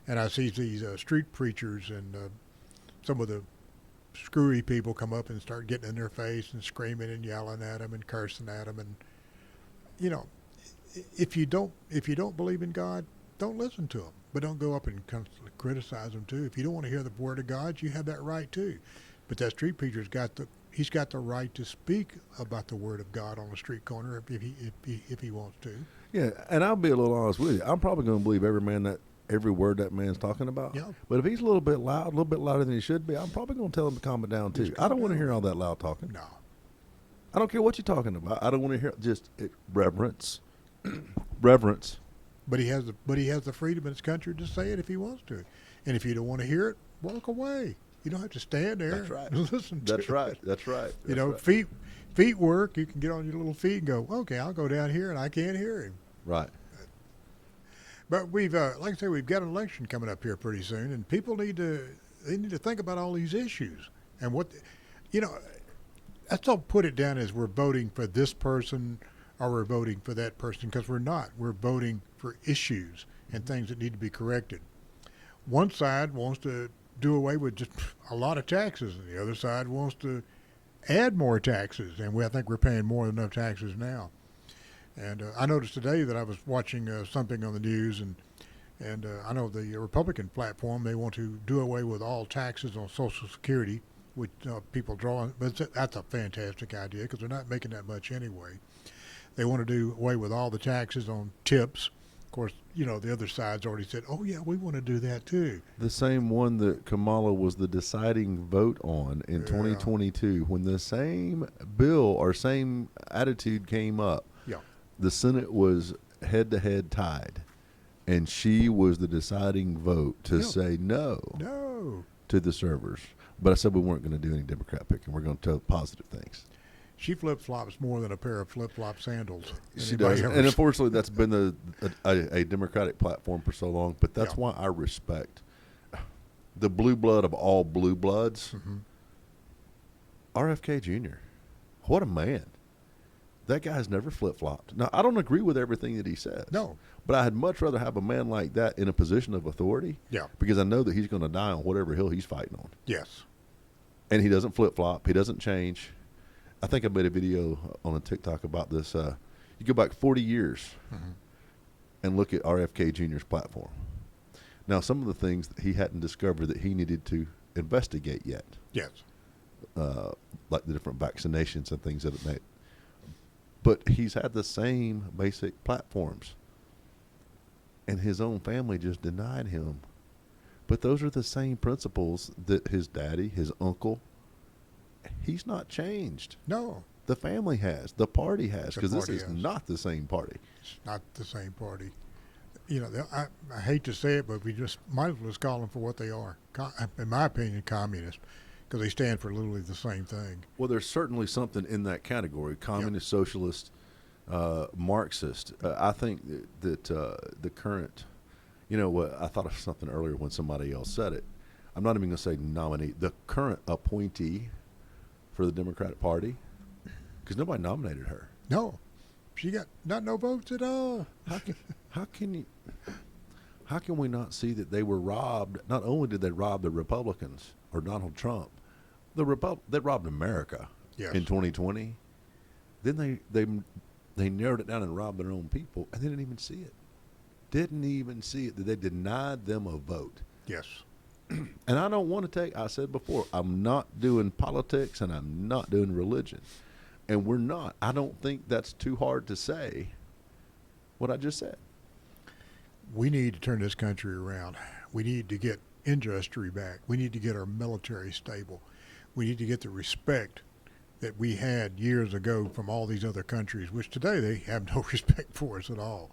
and I see these street preachers and some of the screwy people come up and start getting in their face and screaming and yelling at them and cursing at them. And you know, if you don't believe in God, don't listen to them. But don't go up and constantly criticize them too. If you don't want to hear the word of God, you have that right too. But that street preacher's got the right to speak about the word of God on the street corner if he wants to. Yeah, and I'll be a little honest with you. I'm probably going to believe every word that man's talking about. Yeah. But if he's a little bit louder than he should be, I'm probably going to tell him to calm it down too. Just I don't calm want to down. hear all that loud talking. No. I don't care what you're talking about. I don't want to hear reverence. Reverence. But he has the freedom in his country to say it if he wants to. And if you don't want to hear it, walk away. You don't have to stand there That's right. and listen to That's it. right. That's right. You know, right. feet work. You can get on your little feet and go, okay, I'll go down here and I can't hear him. Right. But we've, like I say, we've got an election coming up here pretty soon, and people need to think about all these issues and what, let's don't put it down as we're voting for this person or we're voting for that person, because we're not. We're voting for issues and things that need to be corrected. One side wants to do away with just a lot of taxes, and the other side wants to add more taxes, and I think we're paying more than enough taxes now. And I noticed today that I was watching something on the news, and I know the Republican platform, they want to do away with all taxes on Social Security, which people draw on, but that's a fantastic idea because they're not making that much anyway. They want to do away with all the taxes on tips. Of course, the other side's already said, oh, yeah, we want to do that too. The same one that Kamala was the deciding vote on in Yeah. 2022 when the same bill or same attitude came up. Yeah. The Senate was head-to-head tied, and she was the deciding vote to Yeah. say no to the servers. But I said we weren't going to do any Democrat picking. We're going to tell positive things. She flip-flops more than a pair of flip-flop sandals. She Anybody does, ever and saw. unfortunately, that's been a Democratic platform for so long. But that's Yeah. why I respect the blue blood of all blue bloods, Mhm. RFK Jr. What a man! That guy's never flip-flopped. Now, I don't agree with everything that he says. No. But I'd much rather have a man like that in a position of authority. Yeah. Because I know that he's going to die on whatever hill he's fighting on. Yes. And he doesn't flip-flop. He doesn't change. I think I made a video on a TikTok about this. You go back 40 years Mhm. and look at RFK Jr.'s platform. Now, some of the things that he hadn't discovered that he needed to investigate yet, Yes. like the different vaccinations and things that it made. But he's had the same basic platforms. And his own family just denied him. But those are the same principles that his daddy, his uncle, he's not changed. No. The family has. The party has. The Because this party is has. not the same party. It's not the same party. I hate to say it, but we just might as well just call them for what they are. In my opinion, communists, because they stand for literally the same thing. Well, there's certainly something in that category, communist, socialist, Marxist. I think that the current, I thought of something earlier when somebody else said it. I'm not even going to say nominee. The current appointee for the Democratic Party, because nobody nominated her. No. She got no votes at all. How can you? How can we not see that they were robbed? Not only did they rob the Republicans or Donald Trump, they robbed America Yes. in 2020. Then they narrowed it down and robbed their own people, and they didn't even see it. Didn't even see it. That they denied them a vote. Yes. And I don't want to take. I said before, I'm not doing politics and I'm not doing religion, and we're not. I don't think that's too hard to say. What I just said. We need to turn this country around. We need to get industry back. We need to get our military stable. We need to get the respect that we had years ago from all these other countries, which today they have no respect for us at all.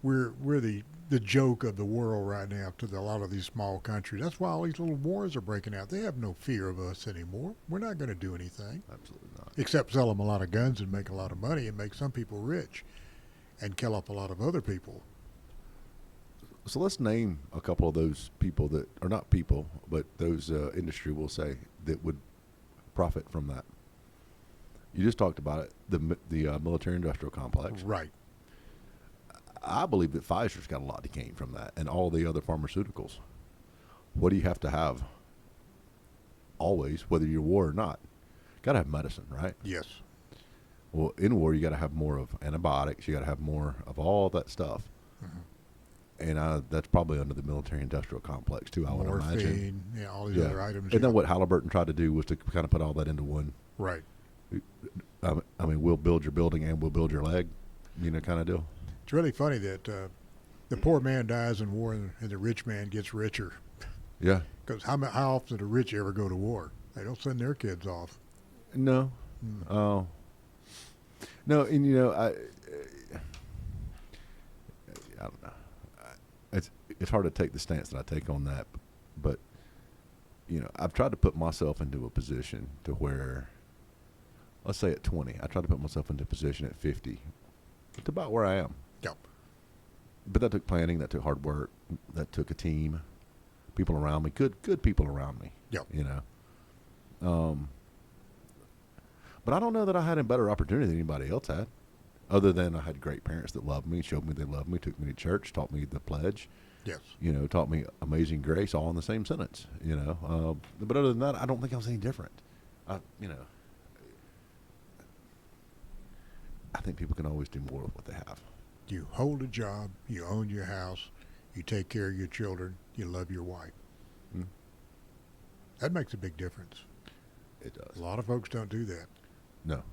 We're the joke of the world right now to a lot of these small countries. That's why all these little wars are breaking out. They have no fear of us anymore. We're not going to do anything. Absolutely not. Except sell them a lot of guns and make a lot of money and make some people rich and kill off a lot of other people. So let's name a couple of those people that are not people, but those industry will say that would profit from that. You just talked about it, the military-industrial complex. Right. I believe that Pfizer's got a lot to gain from that, and all the other pharmaceuticals. What do you have to have? Always, whether you're war or not, got to have medicine, right? Yes. Well, in war, you got to have more of antibiotics. You got to have more of all that stuff. Mm-hmm. And that's probably under the military-industrial complex too. I would imagine. Morphine, yeah, all these other items. Isn't that what Halliburton tried to do, was to kind of put all that into one? Right. I mean, we'll build your building and we'll build your leg, kind of deal. It's really funny that the poor man dies in war and the rich man gets richer. Yeah. Because how often do the rich ever go to war? They don't send their kids off. No. Oh. No, and I don't know. It's hard to take the stance that I take on that, but I've tried to put myself into a position to where, let's say at 20, I tried to put myself into a position at 50, to about where I am. Yep. But that took planning, that took hard work, that took a team, people around me, good people around me. Yep. But I don't know that I had a better opportunity than anybody else had, other than I had great parents that loved me, showed me they loved me, took me to church, taught me the pledge. Yes. Taught me amazing grace, all in the same sentence. But other than that, I don't think I was any different. I think people can always do more with what they have. You hold a job, you own your house, you take care of your children, you love your wife. Hmm. That makes a big difference. It does. A lot of folks don't do that. No.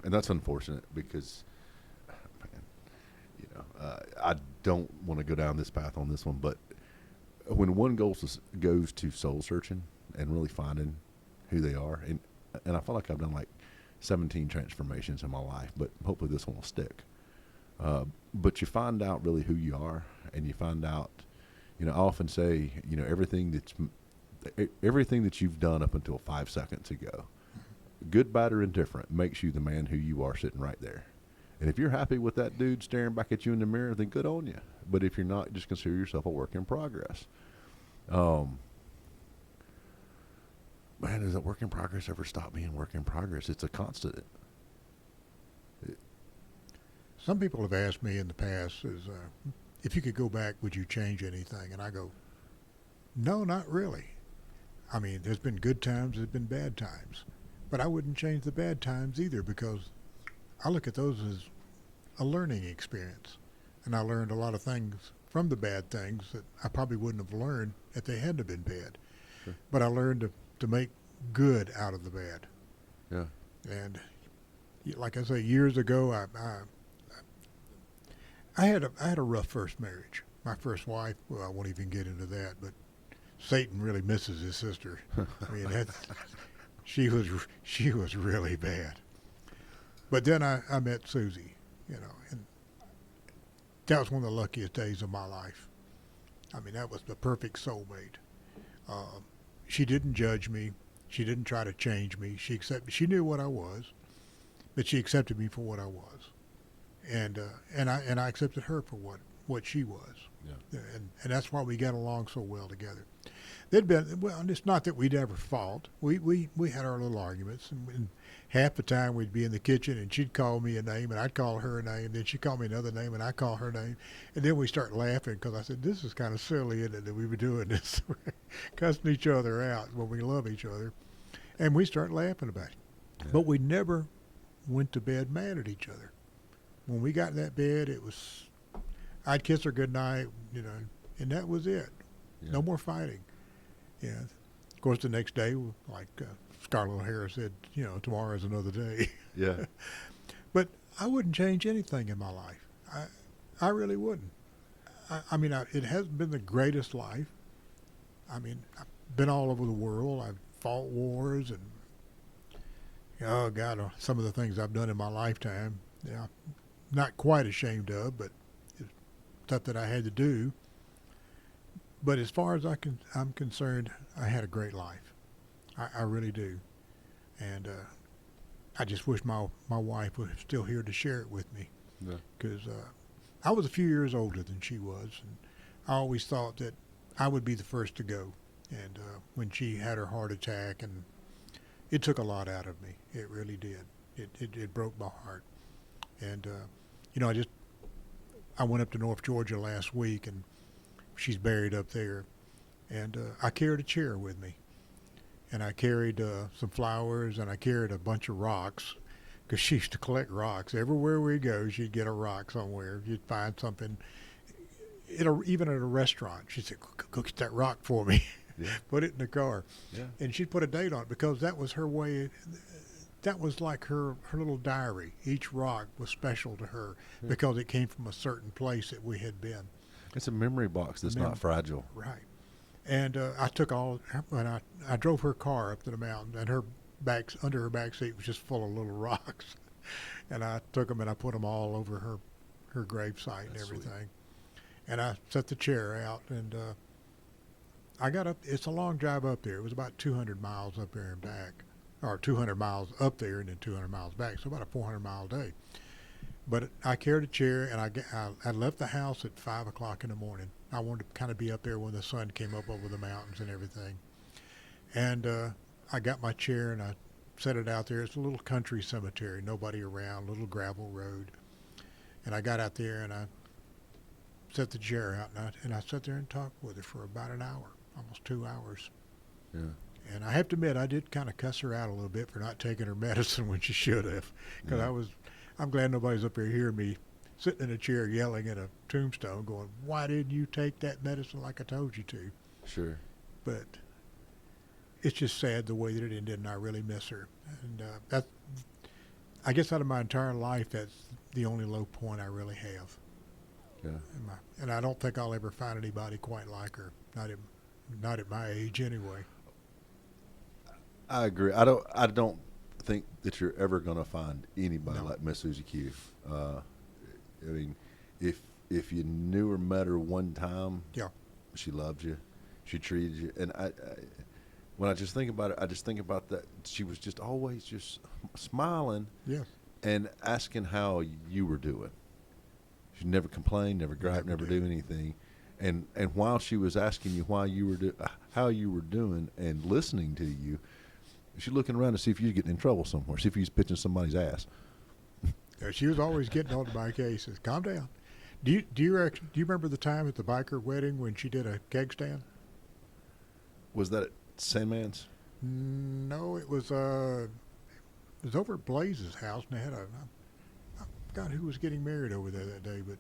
And that's unfortunate because, I don't want to go down this path on this one, but when one goes to soul searching and really finding who they are, and I feel like I've done like 17 transformations in my life, but hopefully this one will stick. But you find out really who you are, and you find out, I often say, everything that you've done up until 5 seconds ago, good, bad, or indifferent, makes you the man who you are sitting right there. And if you're happy with that dude staring back at you in the mirror, then good on you. But if you're not, just consider yourself a work in progress. Man, does that work in progress ever stop being work in progress? It's a constant. Some people have asked me in the past, if you could go back, would you change anything? And I go, no, not really. I mean, there's been good times, there's been bad times. But I wouldn't change the bad times either, because I look at those as a learning experience. And I learned a lot of things from the bad things that I probably wouldn't have learned if they hadn't have been bad. Sure. But I learned to make good out of the bad. Yeah. And like I say, years ago, I had a rough first marriage. My first wife, well, I won't even get into that, but Satan really misses his sister. I mean, she was really bad. But then I met Susie, and that was one of the luckiest days of my life. I mean, that was the perfect soulmate. She didn't judge me. She didn't try to change me. She knew what I was, but she accepted me for what I was, and I accepted her for what she was. Yeah. And that's why we got along so well together. There'd been, well, and it's not that we'd ever fought. We had our little arguments, and half the time we'd be in the kitchen, and she'd call me a name, and I'd call her a name. Then she'd call me another name, and I'd call her name. And then we start laughing because I said, this is kind of silly, isn't it, that we were doing this, cussing each other out when we love each other. And we start laughing about it. Yeah. But we never went to bed mad at each other. When we got in that bed, it was, I'd kiss her goodnight, and that was it. Yeah. No more fighting. Yeah. Of course, the next day, like Scarlett O'Hara said, tomorrow is another day. Yeah. But I wouldn't change anything in my life. I really wouldn't. I mean, it hasn't been the greatest life. I mean, I've been all over the world. I've fought wars, and oh God, some of the things I've done in my lifetime, not quite ashamed of, but it's stuff that I had to do. But as far as I'm concerned, I had a great life. I really do. And I just wish my wife was still here to share it with me. Because I was a few years older than she was. And I always thought that I would be the first to go. And when she had her heart attack, and it took a lot out of me. It really did. It broke my heart. And, I went up to North Georgia last week, and she's buried up there, and I carried a chair with me, and I carried some flowers, and I carried a bunch of rocks, because she used to collect rocks. Everywhere we go, she'd get a rock somewhere. You'd find something, even at a restaurant. She'd say, go get that rock for me. Yeah. Put it in the car. Yeah. And she'd put a date on it, because that was her way. That was like her little diary. Each rock was special to her because it came from a certain place that we had been. It's a memory box that's not fragile. Right. And I took when I drove her car up to the mountain, and under her back seat was just full of little rocks. And I took them and I put them all over her gravesite and everything. Sweet. And I set the chair out, and I got up. It's a long drive up there. It was about 200 miles up there and back, or 200 miles up there and then 200 miles back, so about a 400-mile day. But I carried a chair, and I left the house at 5 o'clock in the morning. I wanted to kind of be up there when the sun came up over the mountains and everything. And I got my chair, and I set it out there. It's a little country cemetery, nobody around, little gravel road. And I got out there, and I set the chair out, and I sat there and talked with her for about an hour, almost 2 hours. Yeah. And I have to admit, I did kind of cuss her out a little bit for not taking her medicine when she should have, because I'm glad nobody's up there hearing me sitting in a chair yelling at a tombstone going, why didn't you take that medicine like I told you to? Sure. But it's just sad the way that it ended, and I really miss her. And I guess out of my entire life, that's the only low point I really have. Yeah. And I don't think I'll ever find anybody quite like her, not at my age anyway. I agree. I don't think that you're ever going to find anybody No. like Miss Susie Q. I mean, if you knew or met her one time, Yeah. she loved you, she treated you, and I when I just think about it, I just think about that she was just always just smiling, Yes. and asking how you were doing. She never complained, never griped, never do anything. And while she was asking you how you were doing and listening to you, she's looking around to see if you're getting in trouble somewhere, see if you're pitching somebody's ass. She was always getting onto my cases. Calm down. Do you remember the time at the biker wedding when she did a keg stand? Was that at Sandman's? No, it was over at Blaze's house, and they had I forgot who was getting married over there that day, but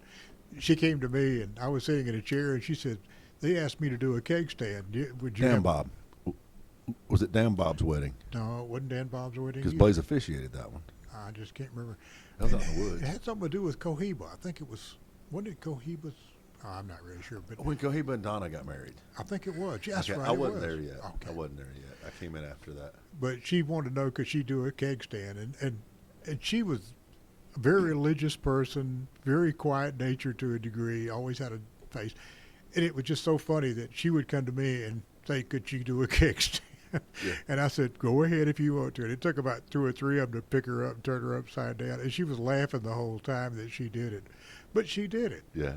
she came to me, and I was sitting in a chair, and she said, they asked me to do a keg stand. Would you Dan Bob. Was it Dan Bob's wedding? No, it wasn't Dan Bob's wedding. Because Blaze officiated that one. I just can't remember. That was out in the woods. It had something to do with Cohiba. I think it was, wasn't it Cohiba's? Oh, I'm not really sure, but When Cohiba and Donna got married. I think it was. Yes, Okay, right. I it wasn't was. there yet. Okay. I wasn't there yet. I came in after that. But she wanted to know, could she do a keg stand, and she was a very religious person, very quiet nature to a degree, always had a face, and it was just so funny that she would come to me and say, could she do a keg stand? Yeah. And I said, go ahead if you want to. And it took about 2 or 3 of them to pick her up and turn her upside down, and she was laughing the whole time that she did it, but she did it. Yeah.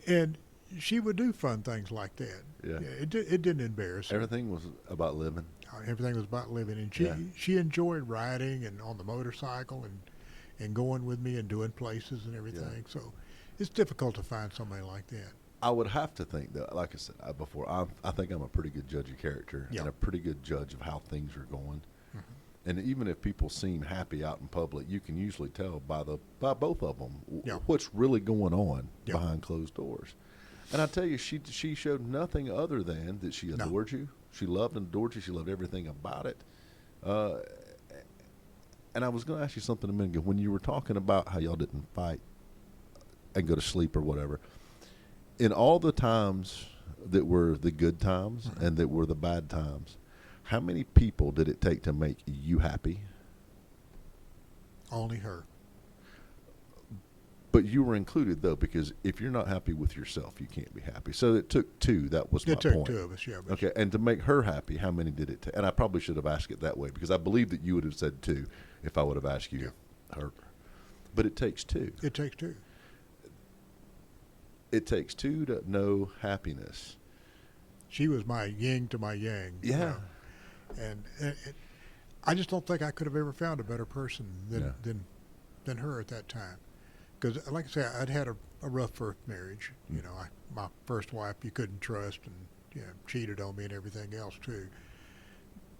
And she would do fun things like that. Yeah. It didn't embarrass her. Everything was about living. Everything was about living, and Yeah. she enjoyed riding and on the motorcycle and going with me and doing places and everything. So it's difficult to find somebody like that. I would have to think that, like I said before, I think I'm a pretty good judge of character Yeah. and a pretty good judge of how things are going. Mm-hmm. And even if people seem happy out in public, you can usually tell by both of them Yeah. what's really going on Yeah. behind closed doors. And I tell you, she showed nothing other than that she No. adored you. She loved and adored you. She loved everything about it. And I was going to ask you something a minute ago when you were talking about how y'all didn't fight and go to sleep or whatever. In all the times that were the good times and that were the bad times, how many people did it take to make you happy? Only her. But you were included, though, because if you're not happy with yourself, you can't be happy. So it took two. That was my It took point. two of us, yeah. But Okay, and to make her happy, how many did it take? And I probably should have asked it that way because I believe that you would have said two if I would have asked you her. But it takes two. it takes two. It takes two to know happiness. She was my yin to my yang. you Yeah. know. And I just don't think I could have ever found a better person Yeah. than her at that time. Because, like I say, I'd had a rough first marriage. You know, my first wife you couldn't trust and cheated on me and everything else too.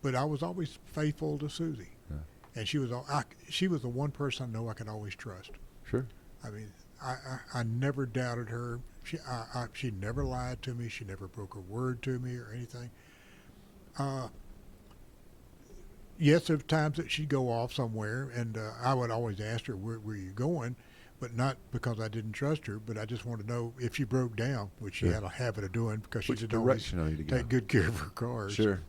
But I was always faithful to Susie, Yeah. and she was the one person I know I could always trust. Sure. I mean, I never doubted her. She never lied to me. She never broke her word to me or anything. Yes, there were times that she'd go off somewhere, and I would always ask her, where are you going? But not because I didn't trust her, but I just wanted to know if she broke down, which she Sure. had a habit of doing because she Which didn't always direction are you to go? take good care of her cars. Sure.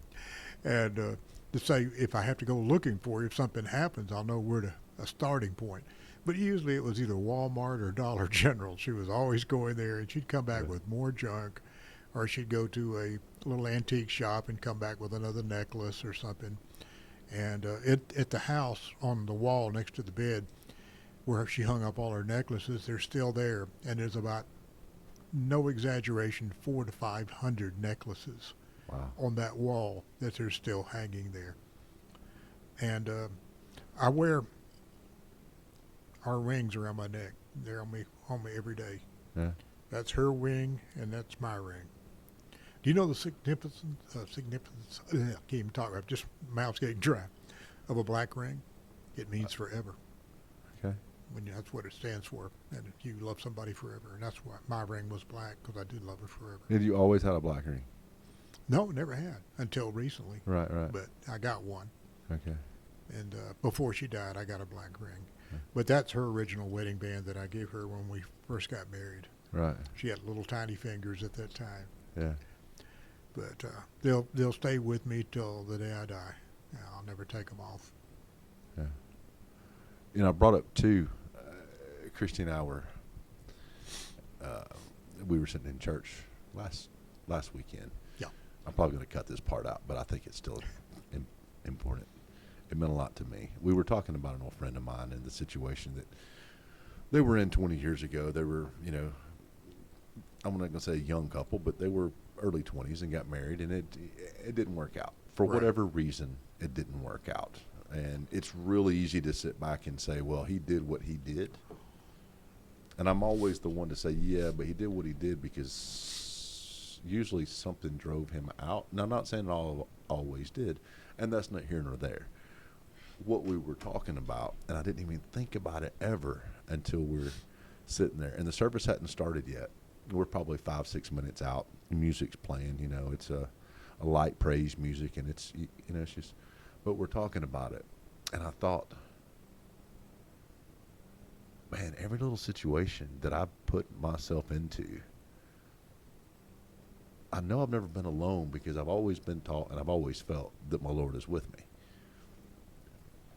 And to say, if I have to go looking for you, if something happens, I'll know where a starting point. But usually it was either Walmart or Dollar General. She was always going there, and she'd come back Right. with more junk, or she'd go to a little antique shop and come back with another necklace or something. And at the house, on the wall next to the bed, where she hung up all her necklaces, they're still there. And there's about, no exaggeration, 400 to 500 necklaces Wow. on that wall that are still hanging there. And I wear our rings around my neck. They're on me every day. Yeah. That's her ring, and that's my ring. Do you know the significance? I can't even talk. I'm just mouth's getting dry. Of a black ring, it means forever. Okay. That's what it stands for. And you love somebody forever, and that's why my ring was black, because I did love her forever. Did you always had a black ring? No, never had until recently. Right. Right. But I got one, Okay. and before she died, I got a black ring. But that's her original wedding band that I gave her when we first got married. Right. She had little tiny fingers at that time. Yeah. But they'll stay with me till the day I die. I'll never take them off. Yeah. You know, I brought up too. Christy and I were we were sitting in church last weekend. Yeah. I'm probably going to cut this part out, but I think it's still important. It meant a lot to me. We were talking about an old friend of mine and the situation that they were in 20 years ago. They were, you know, I'm not going to say a young couple, but they were early 20s and got married, and it didn't work out. For Right. whatever reason, it didn't work out. And it's really easy to sit back and say, well, he did what he did. And I'm always the one to say, yeah, but he did what he did because usually something drove him out. Now, I'm not saying it always did, and that's not here nor there. What we were talking about, and I didn't even think about it ever until we're sitting there. And the service hadn't started yet. We're probably 5-6 minutes out. The music's playing, you know, it's a light praise music, and it's, you know, it's just, but we're talking about it. And I thought, man, every little situation that I put myself into, I know I've never been alone because I've always been taught and I've always felt that my Lord is with me.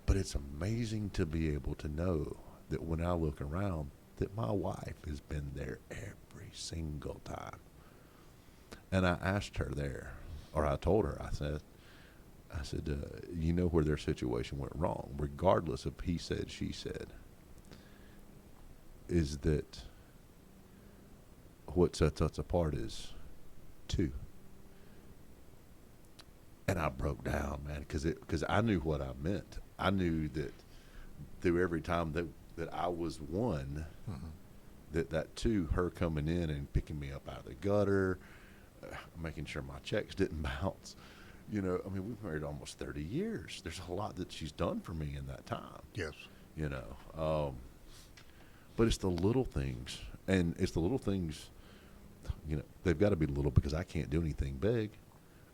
But it's amazing to be able to know that when I look around, that my wife has been there every single time. And I asked her there, or I told her, I said, you know where their situation went wrong, regardless of he said, she said, is that what sets us apart is two. And I broke down, man, because I knew what I meant. I knew that through every time that I was one, that two, her coming in and picking me up out of the gutter, making sure my checks didn't bounce. You know, I mean, we've married almost 30 years. There's a lot that she's done for me in that time. Yes. You know, but it's the little things, and it's the little things. You know, they've got to be little because I can't do anything big.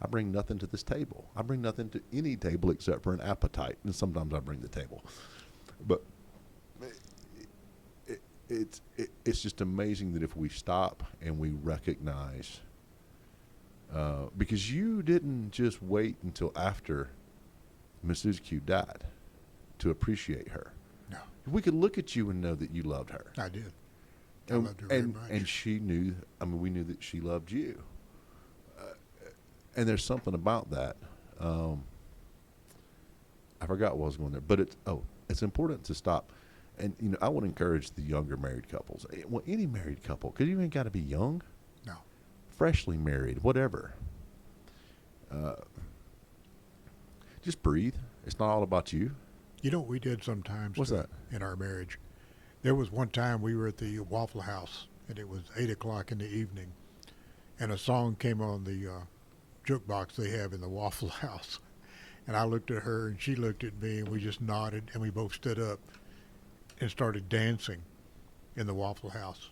I bring nothing to this table. I bring nothing to any table except for an appetite, and sometimes I bring the table. But it's just amazing that if we stop and we recognize, because you didn't just wait until after Mrs. Q died to appreciate her. No. We could look at you and know that you loved her. I did. I loved her very much. And she knew, I mean, we knew that she loved you. And there's something about that. I forgot what I was going there, but it's important to stop. And, you know, I would encourage the younger married couples. Well, any married couple, because you ain't got to be young. No. Freshly married, whatever. Just breathe. It's not all about you. You know what we did sometimes? What's that? In our marriage. There was one time we were at the Waffle House, and it was 8 o'clock in the evening, and a song came on the jukebox they have in the Waffle House. And I looked at her, and she looked at me, and we just nodded, and we both stood up and started dancing in the Waffle House,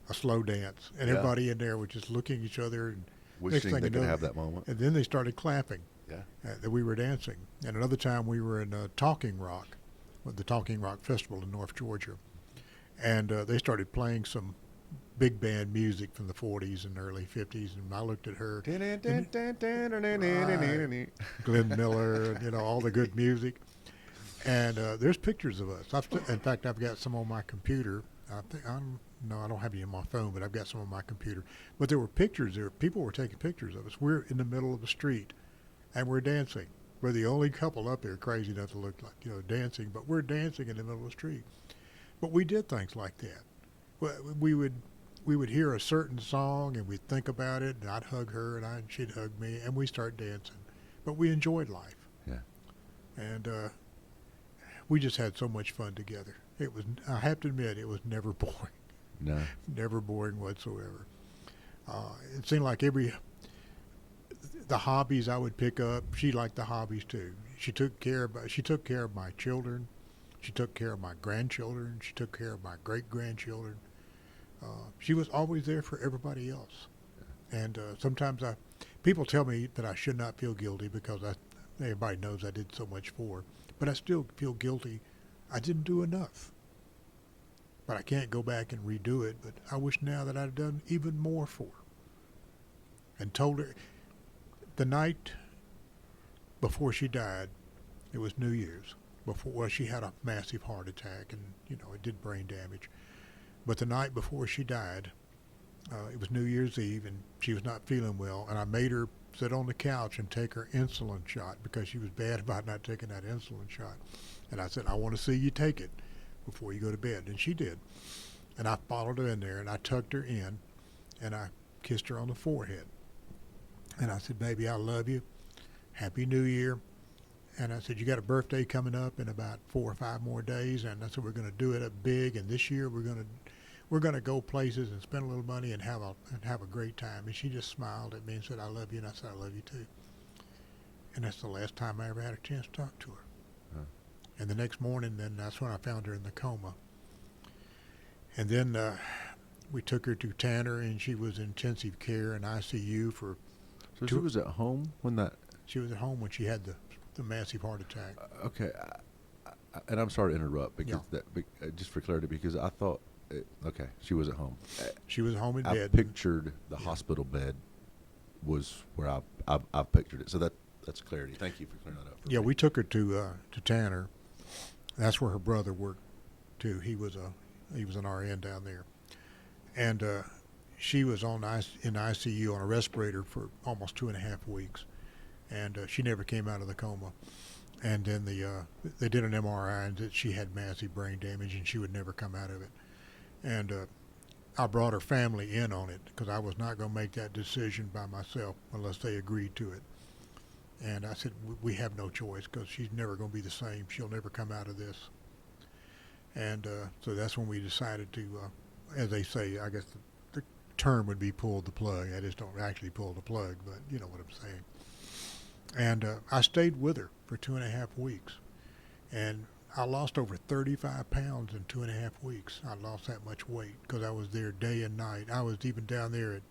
a slow dance. And Yeah. everybody in there was just looking at each other. And Wishing they you could have that moment. And then they started clapping Yeah. that we were dancing. And another time we were in Talking Rock, with the Talking Rock Festival in North Georgia. And they started playing some big band music from the 40s and early 50s. And I looked at her, Glenn Miller, and, you know, all the good music. And there's pictures of us. In fact, I've got some on my computer. I don't have any on my phone, but I've got some on my computer. But there were pictures there. People were taking pictures of us. We're in the middle of the street, and we're dancing. We're the only couple up there crazy enough to look like, you know, dancing, but we're dancing in the middle of the street. But we did things like that. We would hear a certain song, and we'd think about it, and I'd hug her, and she'd hug me, and we start dancing. But we enjoyed life. Yeah. And we just had so much fun together. I have to admit, it was never boring. No. Never boring whatsoever. It seemed like the hobbies I would pick up, she liked the hobbies too. She took care of my children. She took care of my grandchildren. She took care of my great-grandchildren. She was always there for everybody else. And sometimes people tell me that I should not feel guilty because everybody knows I did so much for her. But I still feel guilty. I didn't do enough. But I can't go back and redo it. But I wish now that I'd done even more for her. And told her the night before she died, it was New Year's. She had a massive heart attack, and, you know, it did brain damage. But the night before she died, it was New Year's Eve, and she was not feeling well. And I made her sit on the couch and take her insulin shot because she was bad about not taking that insulin shot. And I said, I want to see you take it before you go to bed. And she did. And I followed her in there, and I tucked her in, and I kissed her on the forehead. And I said, baby, I love you. Happy New Year. And I said, you got a birthday coming up in about 4 or 5 more days. And I said, we're going to do it up big. And this year we're going to go places and spend a little money and have a great time. And she just smiled at me and said, I love you. And I said, I love you too. And that's the last time I ever had a chance to talk to her. Huh. And the next morning, then that's when I found her in the coma. And then we took her to Tanner, and she was in intensive care and ICU for. So she was at home when that. She was at home when she had the massive heart attack. Okay, and I'm sorry to interrupt because just for clarity, because I thought, okay, she was at home. She was home in bed. I pictured the hospital bed was where I've pictured it. So that's clarity. Thank you for clearing that up. For me. We took her to Tanner. That's where her brother worked too. He was an RN down there, and she was in ICU on a respirator for almost 2.5 weeks. And she never came out of the coma. And then they did an MRI, and that she had massive brain damage, and she would never come out of it. And I brought her family in on it because I was not going to make that decision by myself unless they agreed to it. And I said, we have no choice because she's never going to be the same. She'll never come out of this. And so that's when we decided to, as they say, I guess the term would be pull the plug. I just don't actually pull the plug, but you know what I'm saying. And I stayed with her for 2.5 weeks. And I lost over 35 pounds in 2.5 weeks. I lost that much weight because I was there day and night. I was even down there at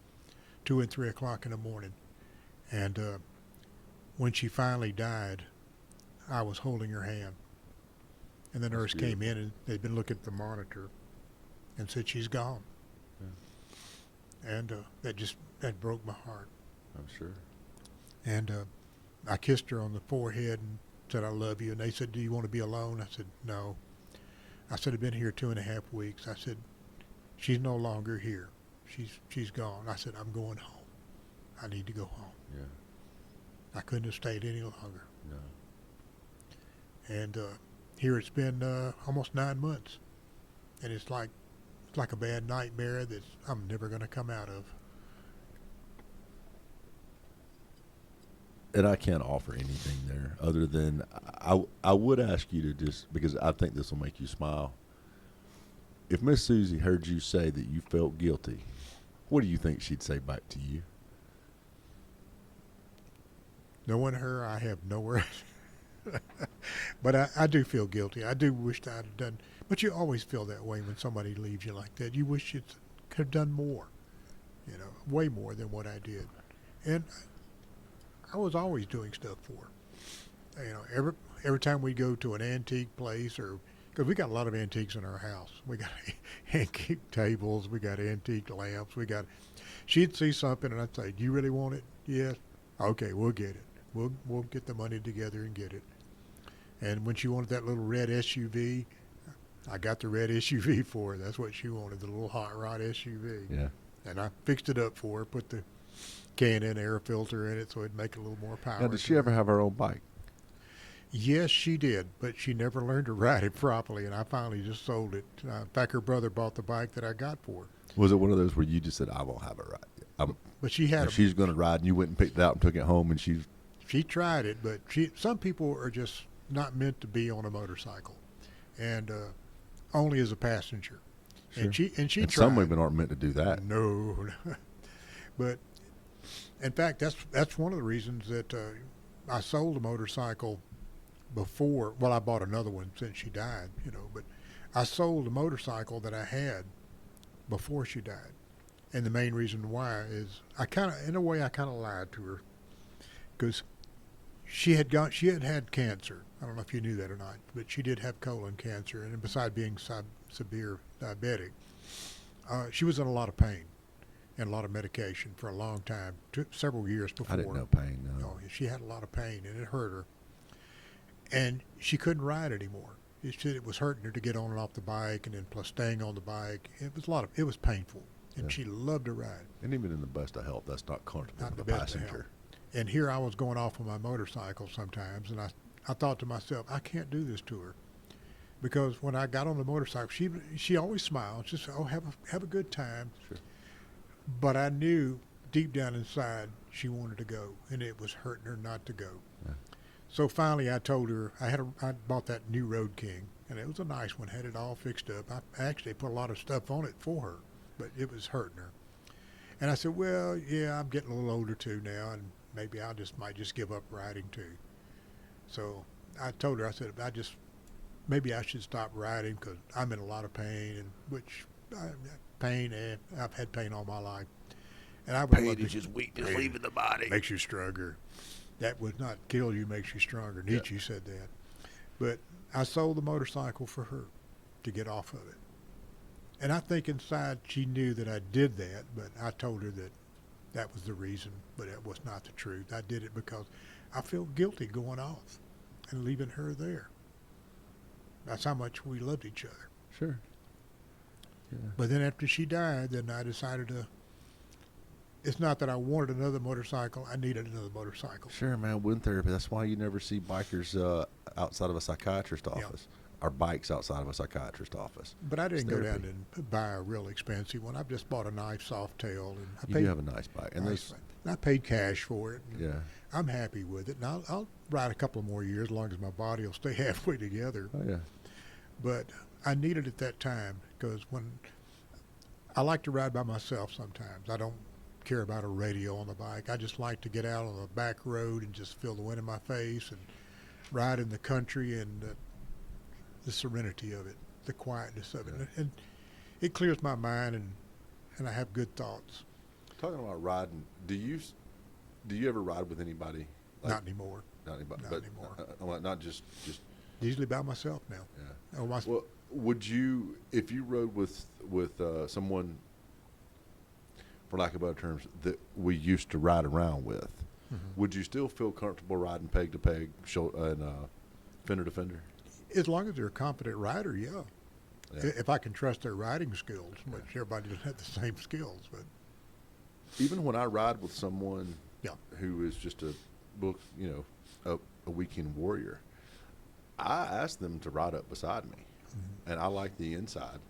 2 and 3 o'clock in the morning. And when she finally died, I was holding her hand. And the nurse came in and they'd been looking at the monitor and said, she's gone. Yeah. And that broke my heart. I'm sure. And I kissed her on the forehead and said, I love you. And they said, do you want to be alone? I said, no. I said, I've been here 2.5 weeks. I said, she's no longer here. She's gone. I said, I'm going home. I need to go home. Yeah. I couldn't have stayed any longer. No. And here it's been almost 9 months. And it's like a bad nightmare that I'm never going to come out of. And I can't offer anything there other than I would ask you to just, because I think this will make you smile. If Miss Susie heard you say that you felt guilty, what do you think she'd say back to you? Knowing her, I have nowhere. But I do feel guilty. I do wish that I'd have done. But you always feel that way when somebody leaves you like that. You wish you could have done more, way more than what I did. And I was always doing stuff for her. Every time we go to an antique place, or because we got a lot of antiques in our house. We got antique tables, we got antique lamps, she'd see something and I'd say, do you really want it? Yes. Okay, we'll get it. We'll get the money together and get it. And when she wanted that little red SUV, I got the red SUV for her. That's what she wanted, the little hot rod SUV. Yeah. And I fixed it up for her, put the K&N air filter in it so it'd make a little more power. Now, did she ever have her own bike? Yes, she did, but she never learned to ride it properly, and I finally just sold it. In fact, her brother bought the bike that I got for her. Was it one of those where you just said, I won't have it ride? But she had she's going to ride, and you went and picked it out and took it home, and She tried it, but some people are just not meant to be on a motorcycle, and only as a passenger. Sure. And she tried. Some women aren't meant to do that. No, but in fact, that's one of the reasons that I sold a motorcycle before. Well, I bought another one since she died, but I sold the motorcycle that I had before she died. And the main reason why is in a way, I kind of lied to her because she had had cancer. I don't know if you knew that or not, but she did have colon cancer. And besides being severe diabetic, she was in a lot of pain and a lot of medication for a long time, several years before. I didn't know pain, no. No, she had a lot of pain, and it hurt her. And she couldn't ride anymore. It was hurting her to get on and off the bike, and then plus staying on the bike. It was painful, and she loved to ride. And even in the best of health, that's not comfortable Not for the a best of passenger. And here I was going off on my motorcycle sometimes, and I thought to myself, I can't do this to her. Because when I got on the motorcycle, she always smiled. She said, oh, have a good time. Sure. But I knew deep down inside she wanted to go, and it was hurting her not to go. Yeah. So finally I told her, I bought that new Road King, and it was a nice one, had it all fixed up. I actually put a lot of stuff on it for her, but it was hurting her. And I said, well, yeah, I'm getting a little older too now, and maybe might just give up riding too. So I told her, I said, maybe I should stop riding because I'm in a lot of pain, I've had pain all my life. And I would Pain is just weakness leaving the body. Makes you stronger. That would not kill you, makes you stronger. Nietzsche said that. But I sold the motorcycle for her to get off of it. And I think inside she knew that I did that, but I told her that was the reason, but it was not the truth. I did it because I felt guilty going off and leaving her there. That's how much we loved each other. Sure. Yeah. But then after she died, then I decided it's not that I wanted another motorcycle, I needed another motorcycle. Sure, man. Wind therapy. That's why you never see bikers outside of a psychiatrist's office. our bikes outside of a psychiatrist's office. But I didn't go down therapy. and buy a real expensive one. I've just bought a nice soft tail, and I You paid. do have a nice bike, and nice those, and I paid cash for it. And yeah, I'm happy with it, and I'll ride a couple more years as long as my body will stay halfway together. oh yeah, But I needed it that time because when I like to ride by myself sometimes, I don't care about a radio on the bike. I just like to get out on the back road and just feel the wind in my face and ride in the country and the serenity of it, the quietness of it, Yeah. and it clears my mind and I have good thoughts. talking about riding, do you ever ride with anybody? Not anymore. Not anybody, Not but anymore. not just Usually by myself now. yeah. Oh, my, Well, would you, if you rode with someone, for lack of better terms, that we used to ride around with, Mhm. would you still feel comfortable riding peg to peg, and fender to fender? As long as they're a competent rider, yeah. Yeah. If I can trust their riding skills, which everybody doesn't have the same skills, but Even when I ride with someone yeah. who is just a book, a weekend warrior, I ask them to ride up beside me, and I like the inside.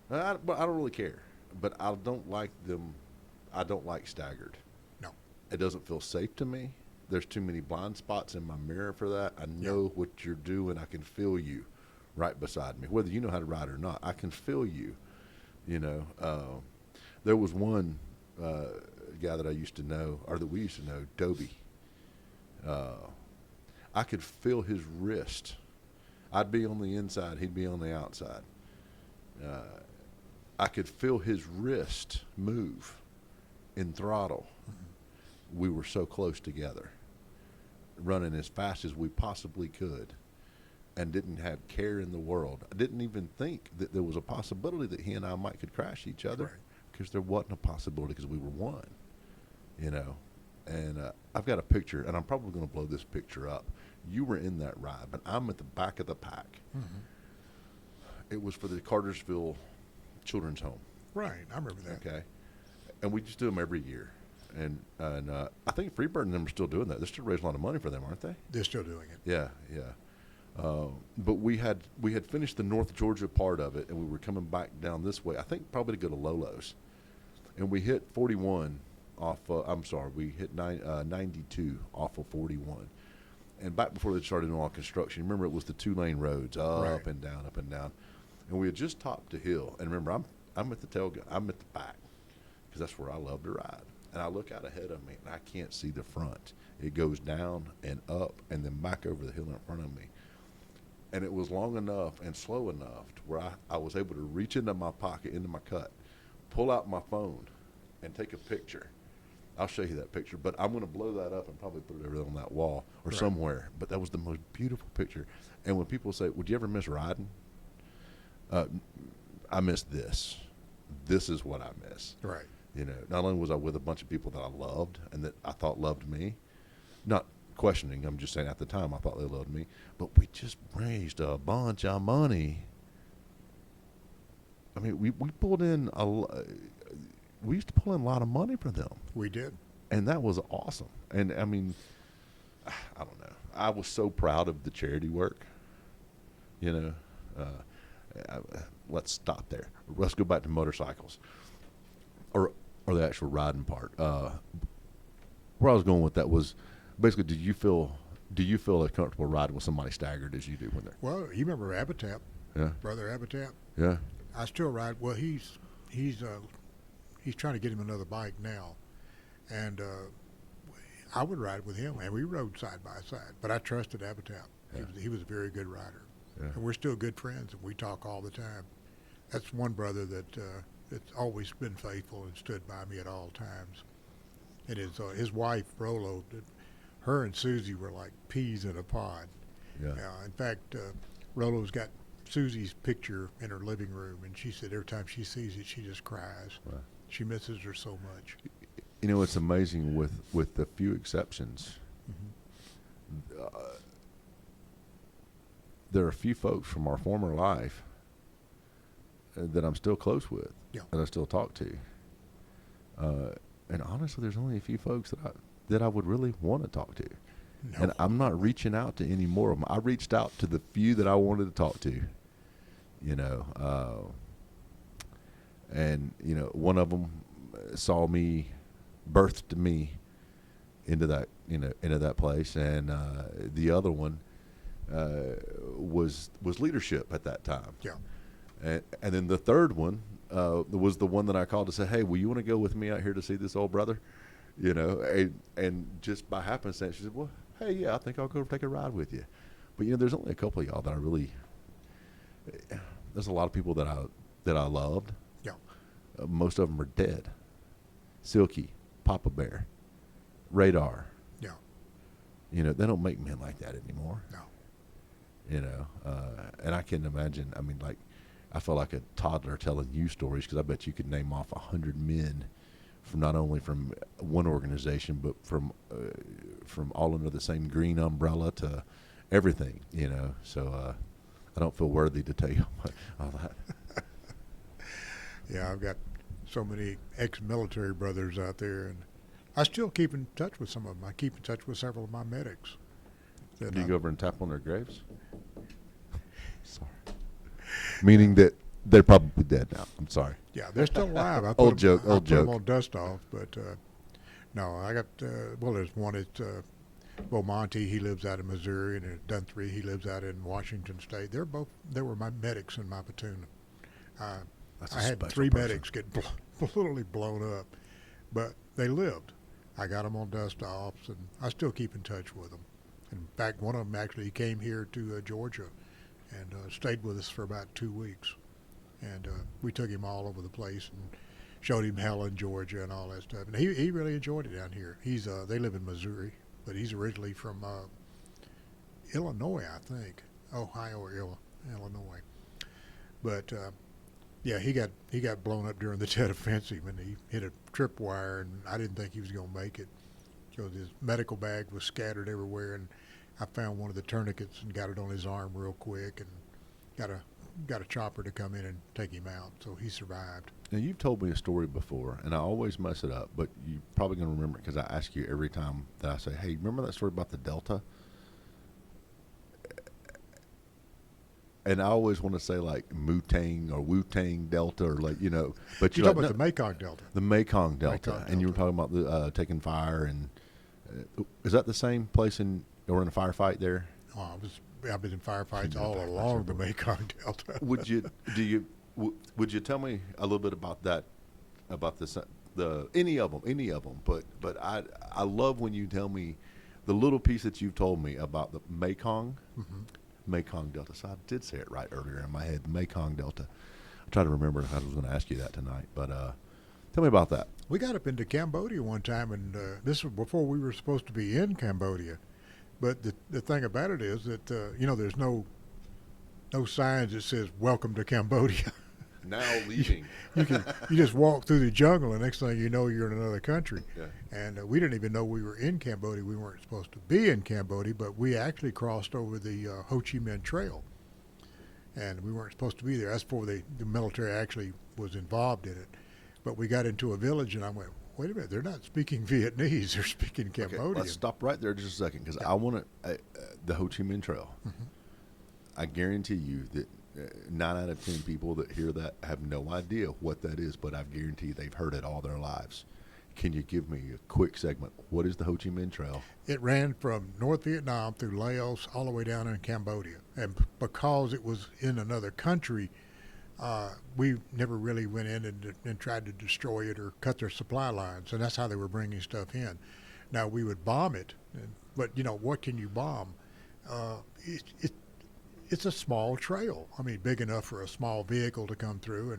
But I don't really care. But I don't like them. I don't like staggered. No. It doesn't feel safe to me. There's too many blind spots in my mirror for that. I know what you're doing. I can feel you right beside me, whether you know how to ride or not. I can feel you. There was one guy that I used to know, or that we used to know, Dobie. I could feel his wrist. I'd be on the inside, he'd be on the outside. I could feel his wrist move in throttle. We were so close together, running as fast as we possibly could, and didn't have care in the world. I didn't even think that there was a possibility that he and I might could crash each other, Right. because there wasn't a possibility, because we were one, And I've got a picture, and I'm probably going to blow this picture up. You were in that ride, but I'm at the back of the pack. Mm-hmm. It was for the Cartersville Children's Home. Right, I remember that. Okay, and we just do them every year, and I think Freebird and them are still doing that. They're still raising a lot of money for them, aren't they? They're still doing it. Yeah. But we had finished the North Georgia part of it, and we were coming back down this way. I think probably to go to Lolo's, and we hit 41 off. We hit 92 off of 41, and back before they started doing all construction. Remember, it was the 2-lane roads, Right. and down, up and down, and we had just topped a hill. And remember, I'm at the tailgate. I'm at the back, because that's where I love to ride. And I look out ahead of me, and I can't see the front. It goes down and up, and then back over the hill in front of me. And it was long enough and slow enough to where I was able to reach into my pocket, into my cut, pull out my phone, and take a picture. I'll show you that picture, but I'm going to blow that up and probably put it over on that wall or Right. somewhere. But that was the most beautiful picture. And when people say, "Would you ever miss riding?" I miss this. This is what I miss. Right. Not only was I with a bunch of people that I loved and that I thought loved me, not questioning, I'm just saying at the time I thought they loved me, but we just raised a bunch of money. I mean, we pulled in we used to pull in a lot of money for them, We did. and that was awesome. And I mean, I don't know. I was so proud of the charity work. Let's stop there. Let's go back to motorcycles, or the actual riding part. Where I was going with that was basically, do you feel as comfortable riding with somebody staggered as you do when they're? Well, you remember Abitab, Yeah, Brother Abitab? yeah, I still ride. Well, he's trying to get him another bike now, and I would ride with him, and we rode side by side. But I trusted Abitab. Yeah. He was a very good rider, yeah. and we're still good friends, and we talk all the time. That's one brother that's always been faithful and stood by me at all times. And his wife Rolo, her and Susie were like peas in a pod. Yeah. In fact, Rolo's got Susie's picture in her living room, and she said every time she sees it, she just cries. Wow. She misses her so much. It's amazing with the few exceptions. There are a few folks from our former life that I'm still close with, Yeah. that I still talk to. And honestly, there's only a few folks that I would really want to talk to. No. And I'm not reaching out to any more of them. I reached out to the few that I wanted to talk to, you know. And, you know, one of them saw me, birthed me into that, you know, into that place. And the other one was leadership at that time. Yeah. And then the third one was the one that I called to say, hey, will you want to go with me out here to see this old brother? You know, and just by happenstance, she said, well, hey, yeah, I think I'll go take a ride with you. But, you know, there's only a couple of y'all that I really, there's a lot of people that I loved. Yeah. Most of them are dead. Silky, Papa Bear, Radar. Yeah. You know, they don't make men like that anymore. No. You know, and I can imagine, I mean, like, I felt like a toddler telling you stories because I bet you could name off 100 men from not only from one organization, but from all under the same green umbrella to everything, you know. So I don't feel worthy to tell you all that. Yeah, I've got so many ex-military brothers out there, and I still keep in touch with some of them. I keep in touch with several of my medics. Do you go over and tap on their graves? Sorry. Meaning that they're probably dead now. I'm sorry. Yeah, they're still alive. I Old joke. I put them on dust off, but no, I got. Well, there's one at Beaumonte. He lives out in Missouri, and at Dunthry, he lives out in Washington State. They were my medics in my platoon. I had three medics get literally blown up, but they lived. I got them on dust offs, and I still keep in touch with them. In fact, one of them actually came here to Georgia and stayed with us for about 2 weeks. And we took him all over the place and showed him Helen, Georgia, and all that stuff. And he really enjoyed it down here. They live in Missouri, but he's originally from Illinois, I think, Ohio or Illinois. But yeah, he got blown up during the Tet Offensive, and he hit a tripwire, and I didn't think he was going to make it. So his medical bag was scattered everywhere, and I found one of the tourniquets and got it on his arm real quick, and got a chopper to come in and take him out. So he survived. Now, you've told me a story before, and I always mess it up, but you're probably going to remember it because I ask you every time that I say, hey, remember that story about the Delta? And I always want to say like Wu-Tang or Wu-Tang Delta or like, you know. But You're talking about the Mekong Delta. The Mekong Delta. Mekong And you were Delta. talking about the taking fire. And is that the same place in a firefight there? Oh, I've been in firefights Been in all firefights along the everywhere. Mekong Delta. Would you tell me a little bit about that, about any of them? But I love when you tell me the little piece that you've told me about the Mekong. Mm-hmm. Mekong Delta. So I did say it right earlier in my head, the Mekong Delta. I tried to remember if I was going to ask you that tonight, but tell me about that. We got up into Cambodia one time, and this was before we were supposed to be in Cambodia. But the thing about it is that there's no signs that says "Welcome to Cambodia." Now leaving. You just walk through the jungle, and next thing you know, you're in another country. Yeah. And we didn't even know we were in Cambodia. We weren't supposed to be in Cambodia, but we actually crossed over the Ho Chi Minh Trail, and we weren't supposed to be there. That's before the military actually was involved in it. But we got into a village, and I went, wait a minute, they're not speaking Vietnamese, they're speaking Cambodian. Okay, let's stop right there just a second because I want to the Ho Chi Minh Trail. Mm-hmm. I guarantee you that 9 out of 10 people that hear that have no idea what that is, but I guarantee they've heard it all their lives. Can you give me a quick segment? What is the Ho Chi Minh Trail? It ran from North Vietnam through Laos all the way down in Cambodia. And because it was in another country, we never really went in and tried to destroy it or cut their supply lines. And that's how they were bringing stuff in. Now, we would bomb it, but, what can you bomb? It's a small trail. I mean, big enough for a small vehicle to come through.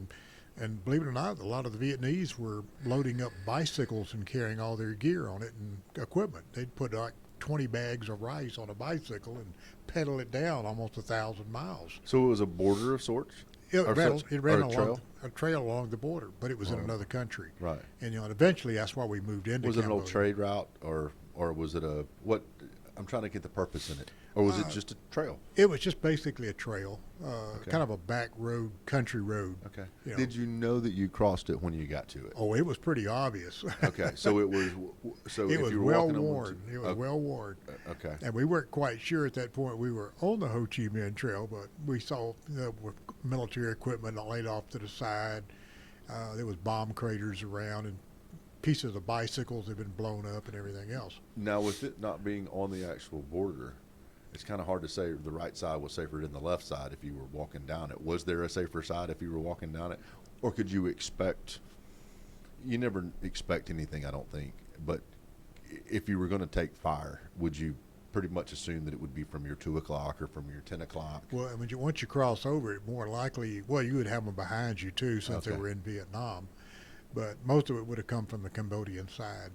And believe it or not, a lot of the Vietnamese were loading up bicycles and carrying all their gear on it and equipment. They'd put like 20 bags of rice on a bicycle and pedal it down almost 1,000 miles. So it was a border of sorts? It ran a along trail? a trail along the border, but it was in another country. Right. And and eventually that's why we moved into Was it an Cambodia. old trade route or was it I'm trying to get the purpose in it. Or was it just a trail? It was just basically a trail, Okay. kind of a back road, country road. Okay. You know. Did you know that you crossed it when you got to it? Oh, it was pretty obvious. Okay, so it was. So It if was you were well walking on worn. It was well worn. Okay. And we weren't quite sure at that point we were on the Ho Chi Minh Trail, but we saw with military equipment laid off to the side. There was bomb craters around and pieces of bicycles had been blown up and everything else. Now, with it not being on the actual border, it's kind of hard to say the right side was safer than the left side if you were walking down it. Was there a safer side if you were walking down it? Or could you expect, you never expect anything, I don't think, but if you were going to take fire, would you pretty much assume that it would be from your 2 o'clock or from your 10 o'clock? Well, I mean, once you cross over it, more likely, well, you would have them behind you too since they Okay. were in Vietnam. But most of it would have come from the Cambodian side.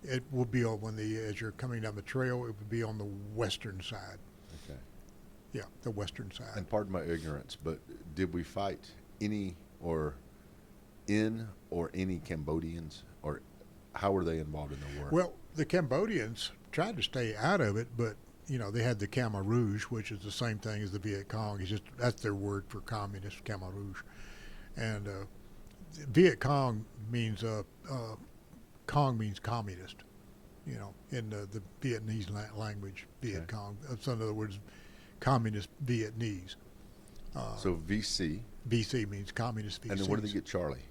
It would be as you're coming down the trail, it would be on the western side. Okay. Yeah, the western side. And pardon my ignorance, but did we fight any or any Cambodians, or how were they involved in the war? Well, the Cambodians tried to stay out of it, but they had the Khmer Rouge, which is the same thing as the Viet Cong. That's their word for communist, Khmer Rouge, and Viet Cong means Cong means communist. In the Vietnamese language, Viet Okay. Cong. So in other words, communist Vietnamese. So VC, VC means communist VC. and then where did they get Charlie?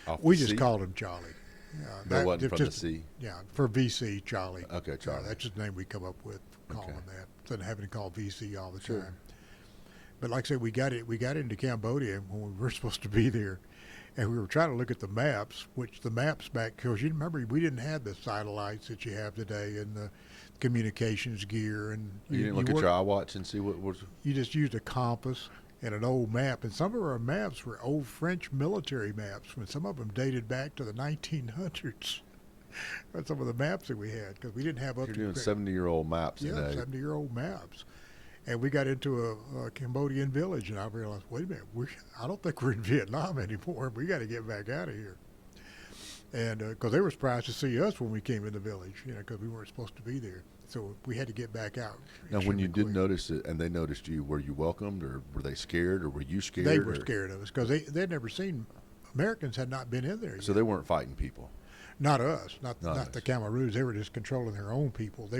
Off We the just C? called him Charlie. That wasn't from the just, C? Yeah, for VC, Charlie. Okay, Charlie. That's just the name we come up with, calling Okay. him that, instead of having to call VC all the Sure. time. But like I said, we got into Cambodia when we were supposed to be there, and we were trying to look at the maps, which the maps back, because you remember we didn't have the satellites that you have today and the communications gear, and You didn't look at your iWatch and see what was. you just used a compass and an old map, and some of our maps were old French military maps, when some of them dated back to the 1900s. That's some of the maps that we had, because we didn't have up You're to doing 70-year-old maps yeah, today. 70-year-old maps. And we got into a Cambodian village, and I realized, wait a minute, I don't think we're in Vietnam anymore. We got to get back out of here. And because they were surprised to see us when we came in the village, because we weren't supposed to be there. So we had to get back out. Now, when you extremely did quick. notice it and they noticed you, were you welcomed, or were they scared, or were you scared? They were or- scared of us because they'd never seen, Americans had not been in there yet. So they weren't fighting people. Not us, not Not the us. Khmer Rouge. They were just controlling their own people.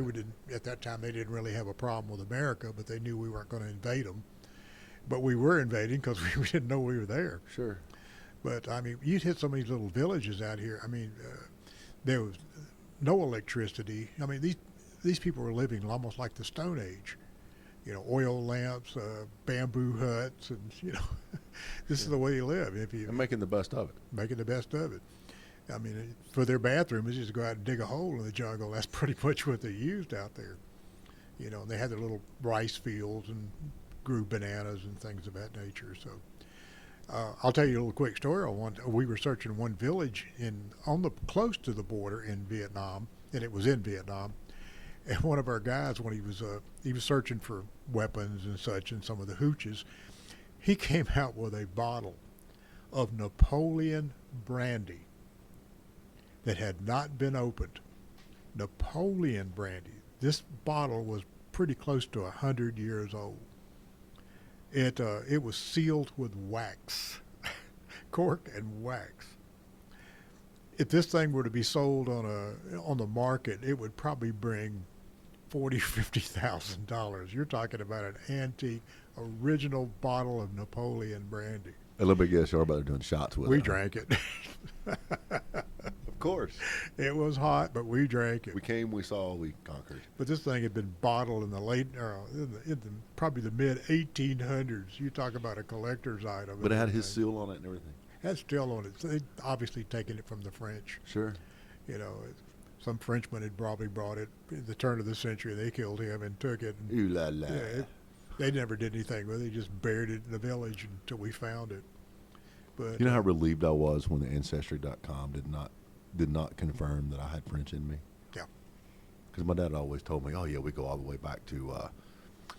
At that time, they didn't really have a problem with America, but they knew we weren't going to invade them. But we were invading because we didn't know we were there. Sure. But I mean, you'd hit some of these little villages out here. I mean, there was no electricity. I mean, these people were living almost like the Stone Age. Oil lamps, bamboo huts, and this is the way you live. If you And making the best of it. making the best of it. I mean, for their bathroom, is just go out and dig a hole in the jungle. That's pretty much what they used out there. And they had their little rice fields and grew bananas and things of that nature. So I'll tell you a little quick story on one. We were searching one village close to the border in Vietnam, and it was in Vietnam. And one of our guys, when he was searching for weapons and such and some of the hooches, he came out with a bottle of Napoleon brandy that had not been opened. Napoleon brandy. This bottle was pretty close to 100 years old. It was sealed with wax, cork and wax. If this thing were to be sold on the market, it would probably bring $50,000. You're talking about an antique, original bottle of Napoleon brandy. A little bit guess, y'all about doing shots with it. We huh? drank it. Of course. It was hot, but we drank it. We came, we saw, we conquered. But this thing had been bottled in probably the mid 1800s. You talk about a collector's item. But it had and his everything. seal on it and everything. Had still on it. So they'd obviously taken it from the French. Sure. Some Frenchman had probably brought it at the turn of the century. They killed him and took it. And, Ooh la la. they never did anything with it. They just buried it in the village until we found it. But You know how relieved I was when the Ancestry.com did not confirm that I had French in me? Yeah. Because my dad always told me, oh, yeah, we go all the way back to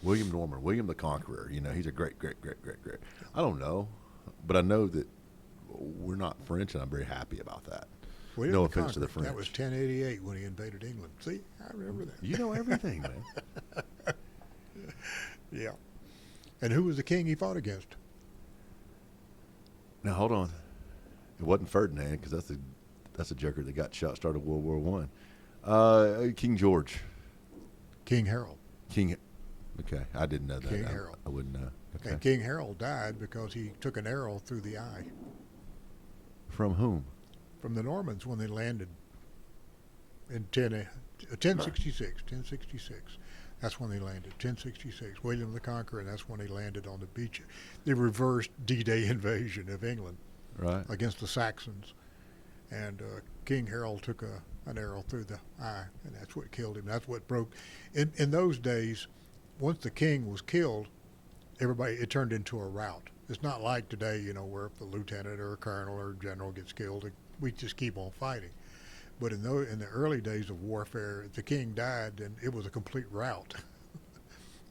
William Norman, William the Conqueror. He's a great. I don't know, but I know that we're not French, and I'm very happy about that. William No the offense to the Conqueror. That was French. 1088 when he invaded England. See, I remember that. You know everything, man. Yeah. And who was the king he fought against? Now hold on. It wasn't Ferdinand because that's a joker that got shot. Started World War One. King George. King Harold. King. Okay, I didn't know that. King Harold. I wouldn't know. Okay. And King Harold died because he took an arrow through the eye From whom? from the Normans when they landed in 1066. 1066. That's when they landed. 1066. William the Conqueror, and that's when he landed on the beach. The reversed D-Day invasion of England Right. against the Saxons. And King Harold took an arrow through the eye, and that's what killed him. That's what broke. In those days, once the king was killed, it turned into a rout. It's not like today, where if the lieutenant or a colonel or general gets killed, we just keep on fighting. But in the early days of warfare, if the king died, then it was a complete rout.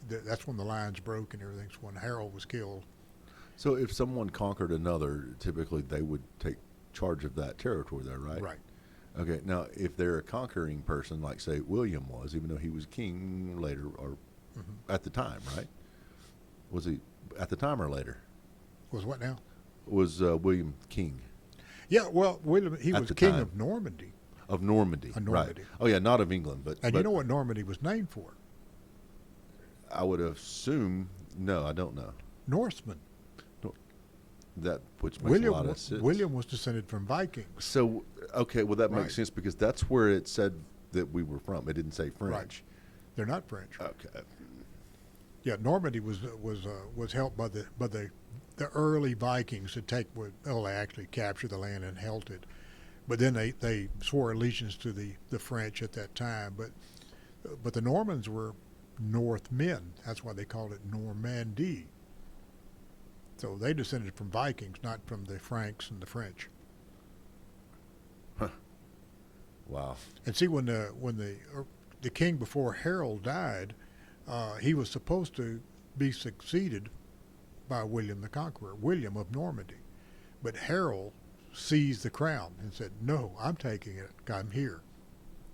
That's when the lines broke and everything. So when Harold was killed. So if someone conquered another, typically they would take charge of that territory there, right? Right. Okay. Now, if they're a conquering person, like say William was, even though he was king later or at the time, right? Was he at the time or later? Was what now? Was William king Yeah, well, William, he At was the king time. of Normandy. of Normandy? Of Normandy. Right. Oh yeah, not of England, but And you know what Normandy was named for? I would assume. No, I don't know. Norsemen. That which makes a lot of sense. William was descended from Vikings. So okay, well that Right. makes sense because that's where it said that we were from. It didn't say French. They're not French. Okay. Yeah, Normandy was helped by the early Vikings to they actually captured the land and held it, but then they swore allegiance to the French at that time. But the Normans were Northmen. That's why they called it Normandy. So they descended from Vikings, not from the Franks and the French. Wow. And see, when the king before Harold died, he was supposed to be succeeded by William the Conqueror, William of Normandy. But Harold seized the crown and said, "No, I'm taking it. I'm here."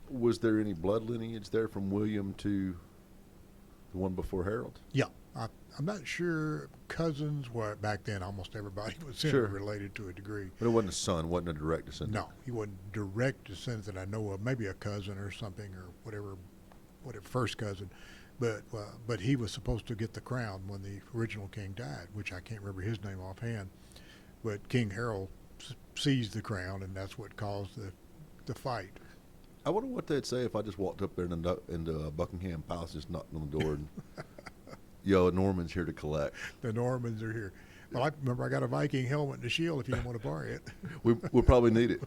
Was there any blood lineage there from William to the one before Harold? Yeah, I'm not sure cousins. Well, back then almost everybody was Sure. related to a degree. But it wasn't a son, wasn't a direct descendant. No, he wasn't direct descendant that I know of. Maybe a cousin or something, or whatever, first cousin. But he was supposed to get the crown when the original king died, which I can't remember his name offhand. But King Harold seized the crown, and that's what caused the fight. I wonder what they'd say if I just walked up there into Buckingham Palace, just knocked on the door, and yo, Norman's here to collect. The Normans are here. Well, I remember I got a Viking helmet and a shield if you don't want to borrow it. We'll probably need it.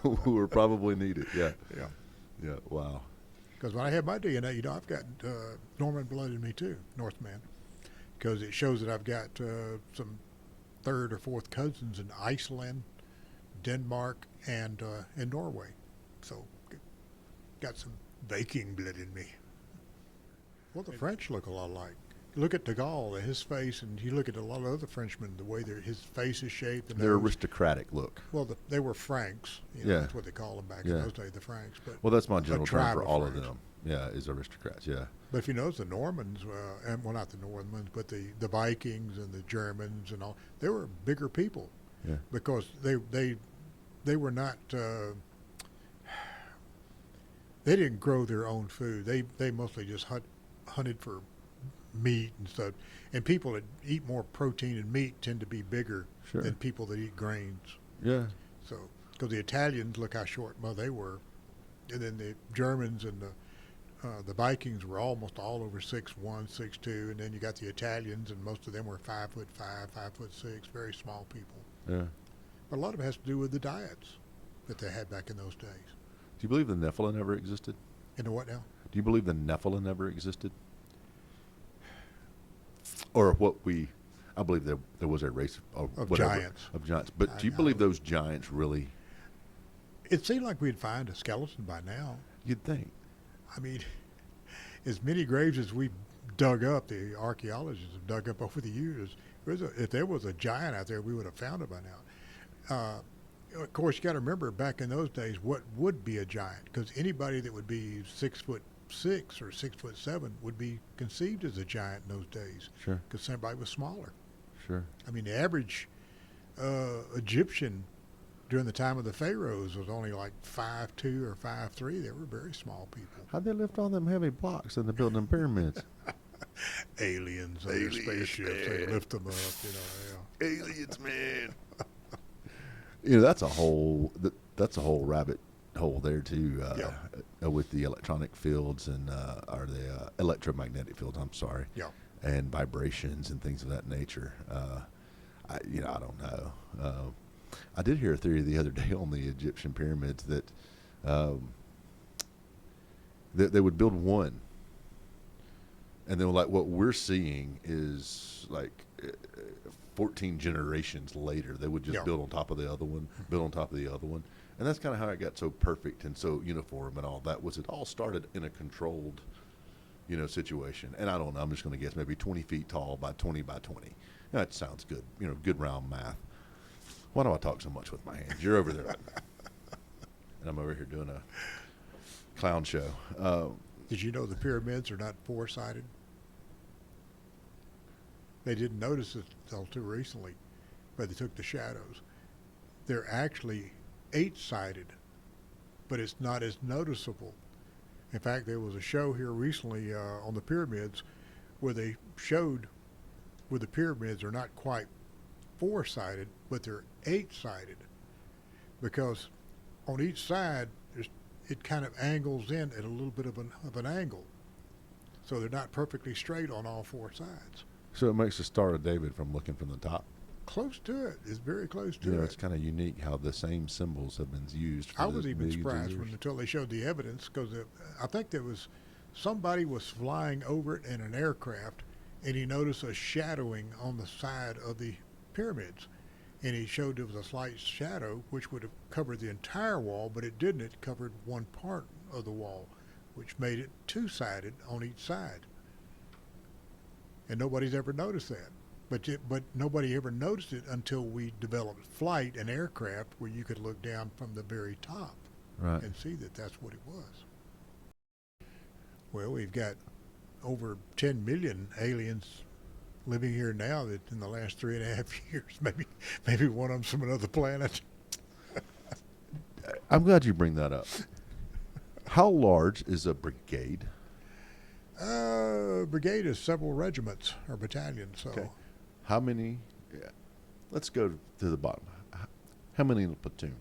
We'll probably need it. Yeah. Yeah. Yeah. Wow. Because when I have my DNA, I've got Norman blood in me too, Northman. Because it shows that I've got some third or fourth cousins in Iceland, Denmark, and in Norway. So got some Viking blood in me. Well, the French look a lot alike. You look at de Gaulle, his face, and you look at a lot of other Frenchmen, the way his face is shaped. And Their aristocratic look. Well, they were Franks. Yeah. That's what they call them back in those days, the Franks. But Well, that's my general term tribe for of all of Franks. them. Yeah, is aristocrats. Yeah. But if you notice the Normans, and well, not the Normans, but the Vikings and the Germans and all, they were bigger people Yeah. because they were not. They didn't grow their own food. They mostly just hunted for meat and stuff. And people that eat more protein and meat tend to be bigger Sure. than people that eat grains. Yeah. So, because the Italians, look how short they were, and then the Germans and the Vikings were almost all over 6'1", 6'2", and then you got the Italians, and most of them were 5'5", 5'6", very small people. Yeah. But a lot of it has to do with the diets that they had back in those days. Do you believe the Nephilim ever existed? You know what now? Do you believe the Nephilim ever existed? Or I believe there was a race of giants. Of giants. But do you I believe know. those giants really? It seemed like we'd find a skeleton by now. You'd think. I mean, as many graves as we dug up, the archaeologists have dug up over the years, if there was a giant out there, we would have found it by now. Of course, you got to remember back in those days what would be a giant, because anybody that would be 6'6" or 6'7" would be conceived as a giant in those days, Sure. because somebody was smaller. Sure. I mean, the average Egyptian during the time of the pharaohs was only like 5'2" or 5'3". They were very small people. How'd they lift all them heavy blocks in the building pyramids? Aliens on their spaceships, they lift them up, Yeah. Aliens, man. You know, that's a whole rabbit hole there too. With the electronic fields and or the electromagnetic fields. I'm sorry. Yeah. And vibrations and things of that nature. I don't know. I did hear a theory the other day on the Egyptian pyramids that they would build one, and then like what we're seeing is like 14 generations later, they would just build on top of the other one, build on top of the other one. And that's kind of how it got so perfect and so uniform and all that. Was it all started in a controlled, situation. And I don't know, I'm just going to guess maybe 20 feet tall by 20 by 20. That sounds good, good round math. Why do I talk so much with my hands? You're over there. And I'm over here doing a clown show. Did you know the pyramids are not four-sided? They didn't notice it until too recently, but they took the shadows. They're actually eight-sided, but it's not as noticeable. In fact, there was a show here recently on the pyramids where they showed where the pyramids are not quite four-sided, but they're eight-sided, because on each side it kind of angles in at a little bit of an angle, so they're not perfectly straight on all four sides. So it makes the Star of David from looking from the top. Close to it. It's very close to it. It's kind of unique how the same symbols have been used. I was even surprised until they showed the evidence, because I think there was somebody was flying over it in an aircraft, and he noticed a shadowing on the side of the pyramids, and he showed there was a slight shadow which would have covered the entire wall, but it didn't. It covered one part of the wall, which made it two-sided on each side. And nobody's ever noticed that. But nobody ever noticed it until we developed flight and aircraft, where you could look down from the very top and see that that's what it was. Well, we've got over 10 million aliens living here now that in the last 3.5 years, maybe one of them's from another planet. I'm glad you bring that up. How large is a brigade? Brigade is several regiments or battalions. So, okay. How many? Let's go to the bottom. How many in a platoon?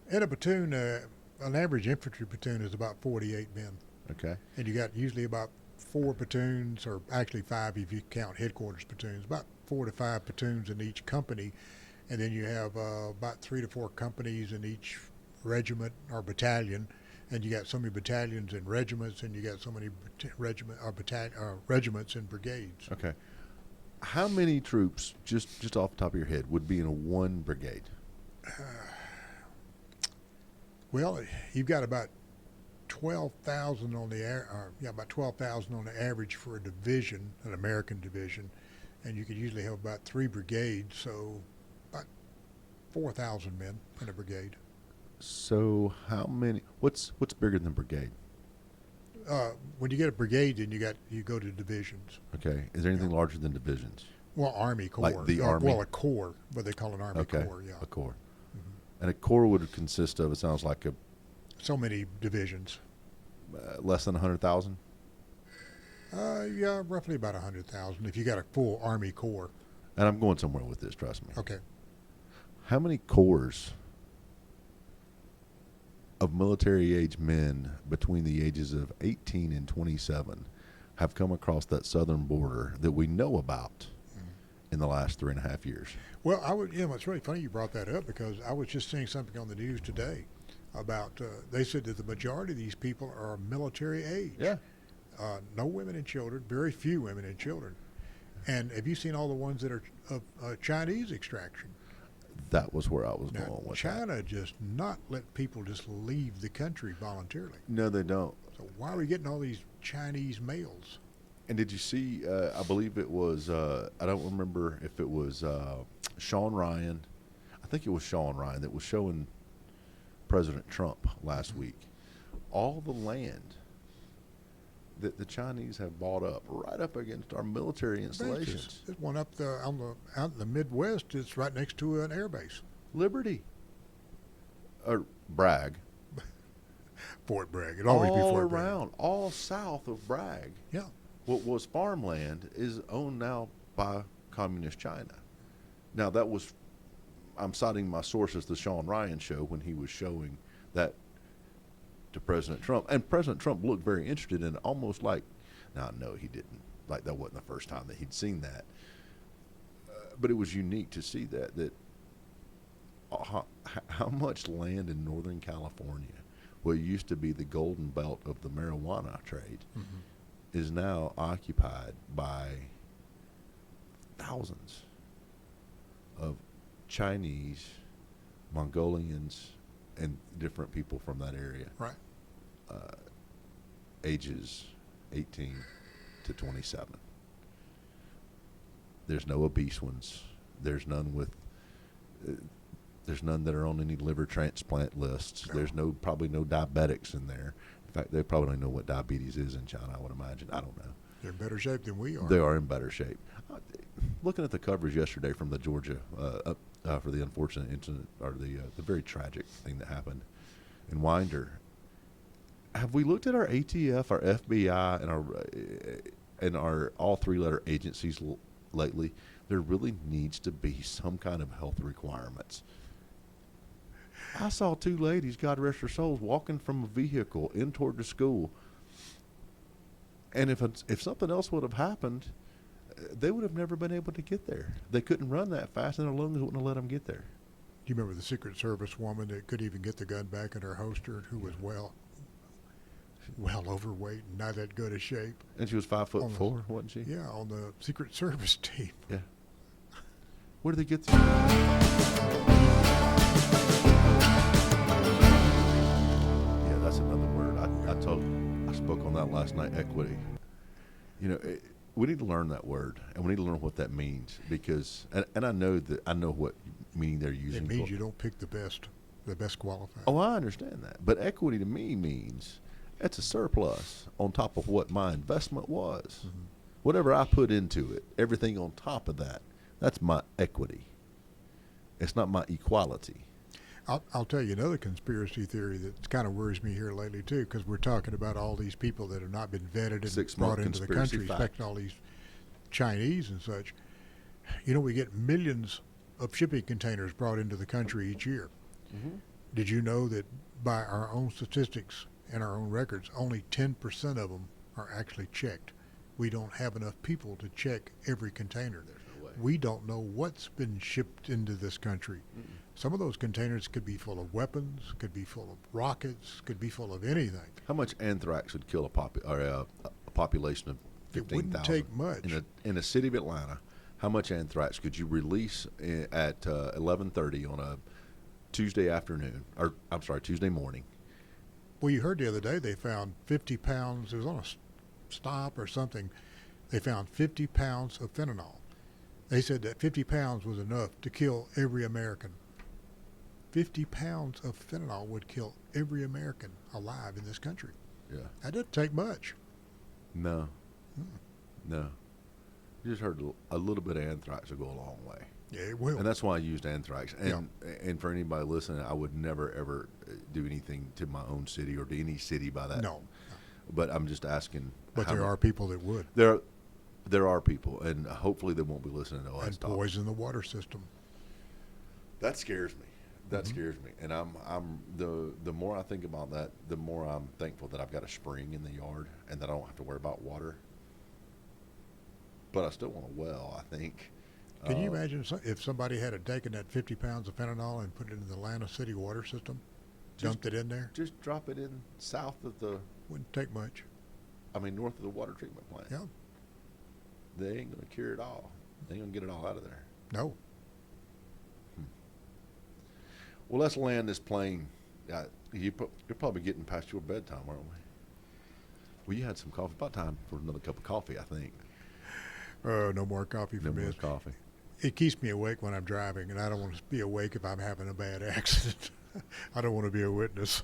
In a platoon, an average infantry platoon is about 48 men. Okay. And you got usually about 4 platoons, or actually 5 if you count headquarters platoons. About 4 to 5 platoons in each company, and then you have about 3 to 4 companies in each regiment or battalion. And you got so many battalions and regiments, and you got so many regiments and brigades. Okay. How many troops, just off the top of your head, would be in one brigade? Well, you've got about 12,000 on the about 12,000 on the average for a division, an American division, and you could usually have about 3 brigades, so about 4,000 men in a brigade. So how many? What's bigger than brigade? When you get a brigade, then you go to divisions. Okay. Is there anything larger than divisions? Well, Army Corps. Like the Army? Well, a corps, but they call it Army Corps. Yeah. A corps. Mm-hmm. And a corps would consist of, it sounds like so many divisions. Less than 100,000. Yeah, roughly about 100,000 if you got a full Army Corps. And I'm going somewhere with this. Trust me. Okay. How many corps of military-age men between the ages of 18 and 27 have come across that southern border that we know about in the last 3.5 years? Well, it's really funny you brought that up, because I was just seeing something on the news today about, they said that the majority of these people are military age. Yeah. No women and children, very few women and children. And have you seen all the ones that are of Chinese extraction? That was where I was Now, going with China that. just not let people just leave the country voluntarily. No, they don't. So why are we getting all these Chinese males? And did you see, I believe it was, I don't remember if it was Sean Ryan. I I think it was Sean Ryan that was showing President Trump last week all the land that the Chinese have bought up right up against our military installations. There's one up out in the Midwest. It's right next to an air base. Liberty. Or Bragg. Fort Bragg. It always be All Fort Bragg. around, all south of Bragg. Yeah. What was farmland is owned now by Communist China. Now that was, I'm citing my sources, the Sean Ryan show, when he was showing that to President Trump. And President Trump looked very interested in it, almost like, now no, he didn't. Like that wasn't the first time that he'd seen that. But it was unique to see that how much land in Northern California, what used to be the golden belt of the marijuana trade, is now occupied by thousands of Chinese, Mongolians, and different people from that area. Right. Ages 18 to 27. There's no obese ones. There's none with. There's none that are on any liver transplant lists. No. There's probably no diabetics in there. In fact, they probably don't know what diabetes is in China, I would imagine. I don't know. They're in better shape than we are. They are in better shape. Looking at the coverage yesterday from the Georgia for the unfortunate incident, or the very tragic thing that happened in Winder, have we looked at our ATF, our FBI, and our all three-letter agencies lately? There really needs to be some kind of health requirements. I saw two ladies, God rest their souls, walking from a vehicle in toward the school. And if something else would have happened, they would have never been able to get there. They couldn't run that fast, and their lungs wouldn't have let them get there. Do you remember the Secret Service woman that couldn't even get the gun back in her holster, who was well overweight and not that good a shape? And she was 5'4", wasn't she? Yeah, on the Secret Service team. Yeah. Where did they get the... Yeah, that's another word. I spoke on that last night, equity. You know, we need to learn that word, and we need to learn what that means, because, and I know what meaning they're using. It means you don't pick the best qualified. Oh, I understand that. But equity to me means it's a surplus on top of what my investment was. Mm-hmm. Whatever I put into it, everything on top of that, that's my equity. It's not my equality. I'll tell you another conspiracy theory that kind of worries me here lately too, because we're talking about all these people that have not been vetted and 6 brought month into the conspiracy country, fact. expecting all these Chinese and such. You know, we get millions of shipping containers brought into the country each year. Mm-hmm. Did you know that by our own statistics and our own records, only 10% of them are actually checked? We don't have enough people to check every container. There's no way. We don't know what's been shipped into this country. Mm-mm. Some of those containers could be full of weapons, could be full of rockets, could be full of anything. How much anthrax would kill a population of It 15,000? wouldn't take much. In a city of Atlanta, how much anthrax could you release at 11:30 on a Tuesday afternoon, or I'm sorry, Tuesday morning? Well, you heard the other day they found 50 pounds. It was on a stop or something. They found 50 pounds of fentanyl. They said that 50 pounds was enough to kill every American. 50 pounds of fentanyl would kill every American alive in this country. Yeah. That doesn't take much. No. No. You just heard a little bit of anthrax will go a long way. Yeah, it will. And that's why I used anthrax. And for anybody listening, I would never, ever do anything to my own city or to any city by that. No. But I'm just asking. But there are people that would. There are people, and hopefully they won't be listening to us And talk. poison the water system. That scares me. That Mhm. scares me. And I'm the more I think about that, the more I'm thankful that I've got a spring in the yard and that I don't have to worry about water. But I still want a well, I think. Can you imagine if somebody had taken that 50 pounds of fentanyl and put it in the Atlanta City water system, dumped it in there? Just drop it in south of Wouldn't take much. north of the water treatment plant. Yeah. They ain't going to cure it all. They ain't going to get it all out of there. No. Well, let's land this plane. You're probably getting past your bedtime, aren't we? Well, you had some coffee. About time for another cup of coffee, I think. No more coffee for No me. more coffee. it keeps me awake when I'm driving, and I don't want to be awake if I'm having a bad accident. I don't want to be a witness.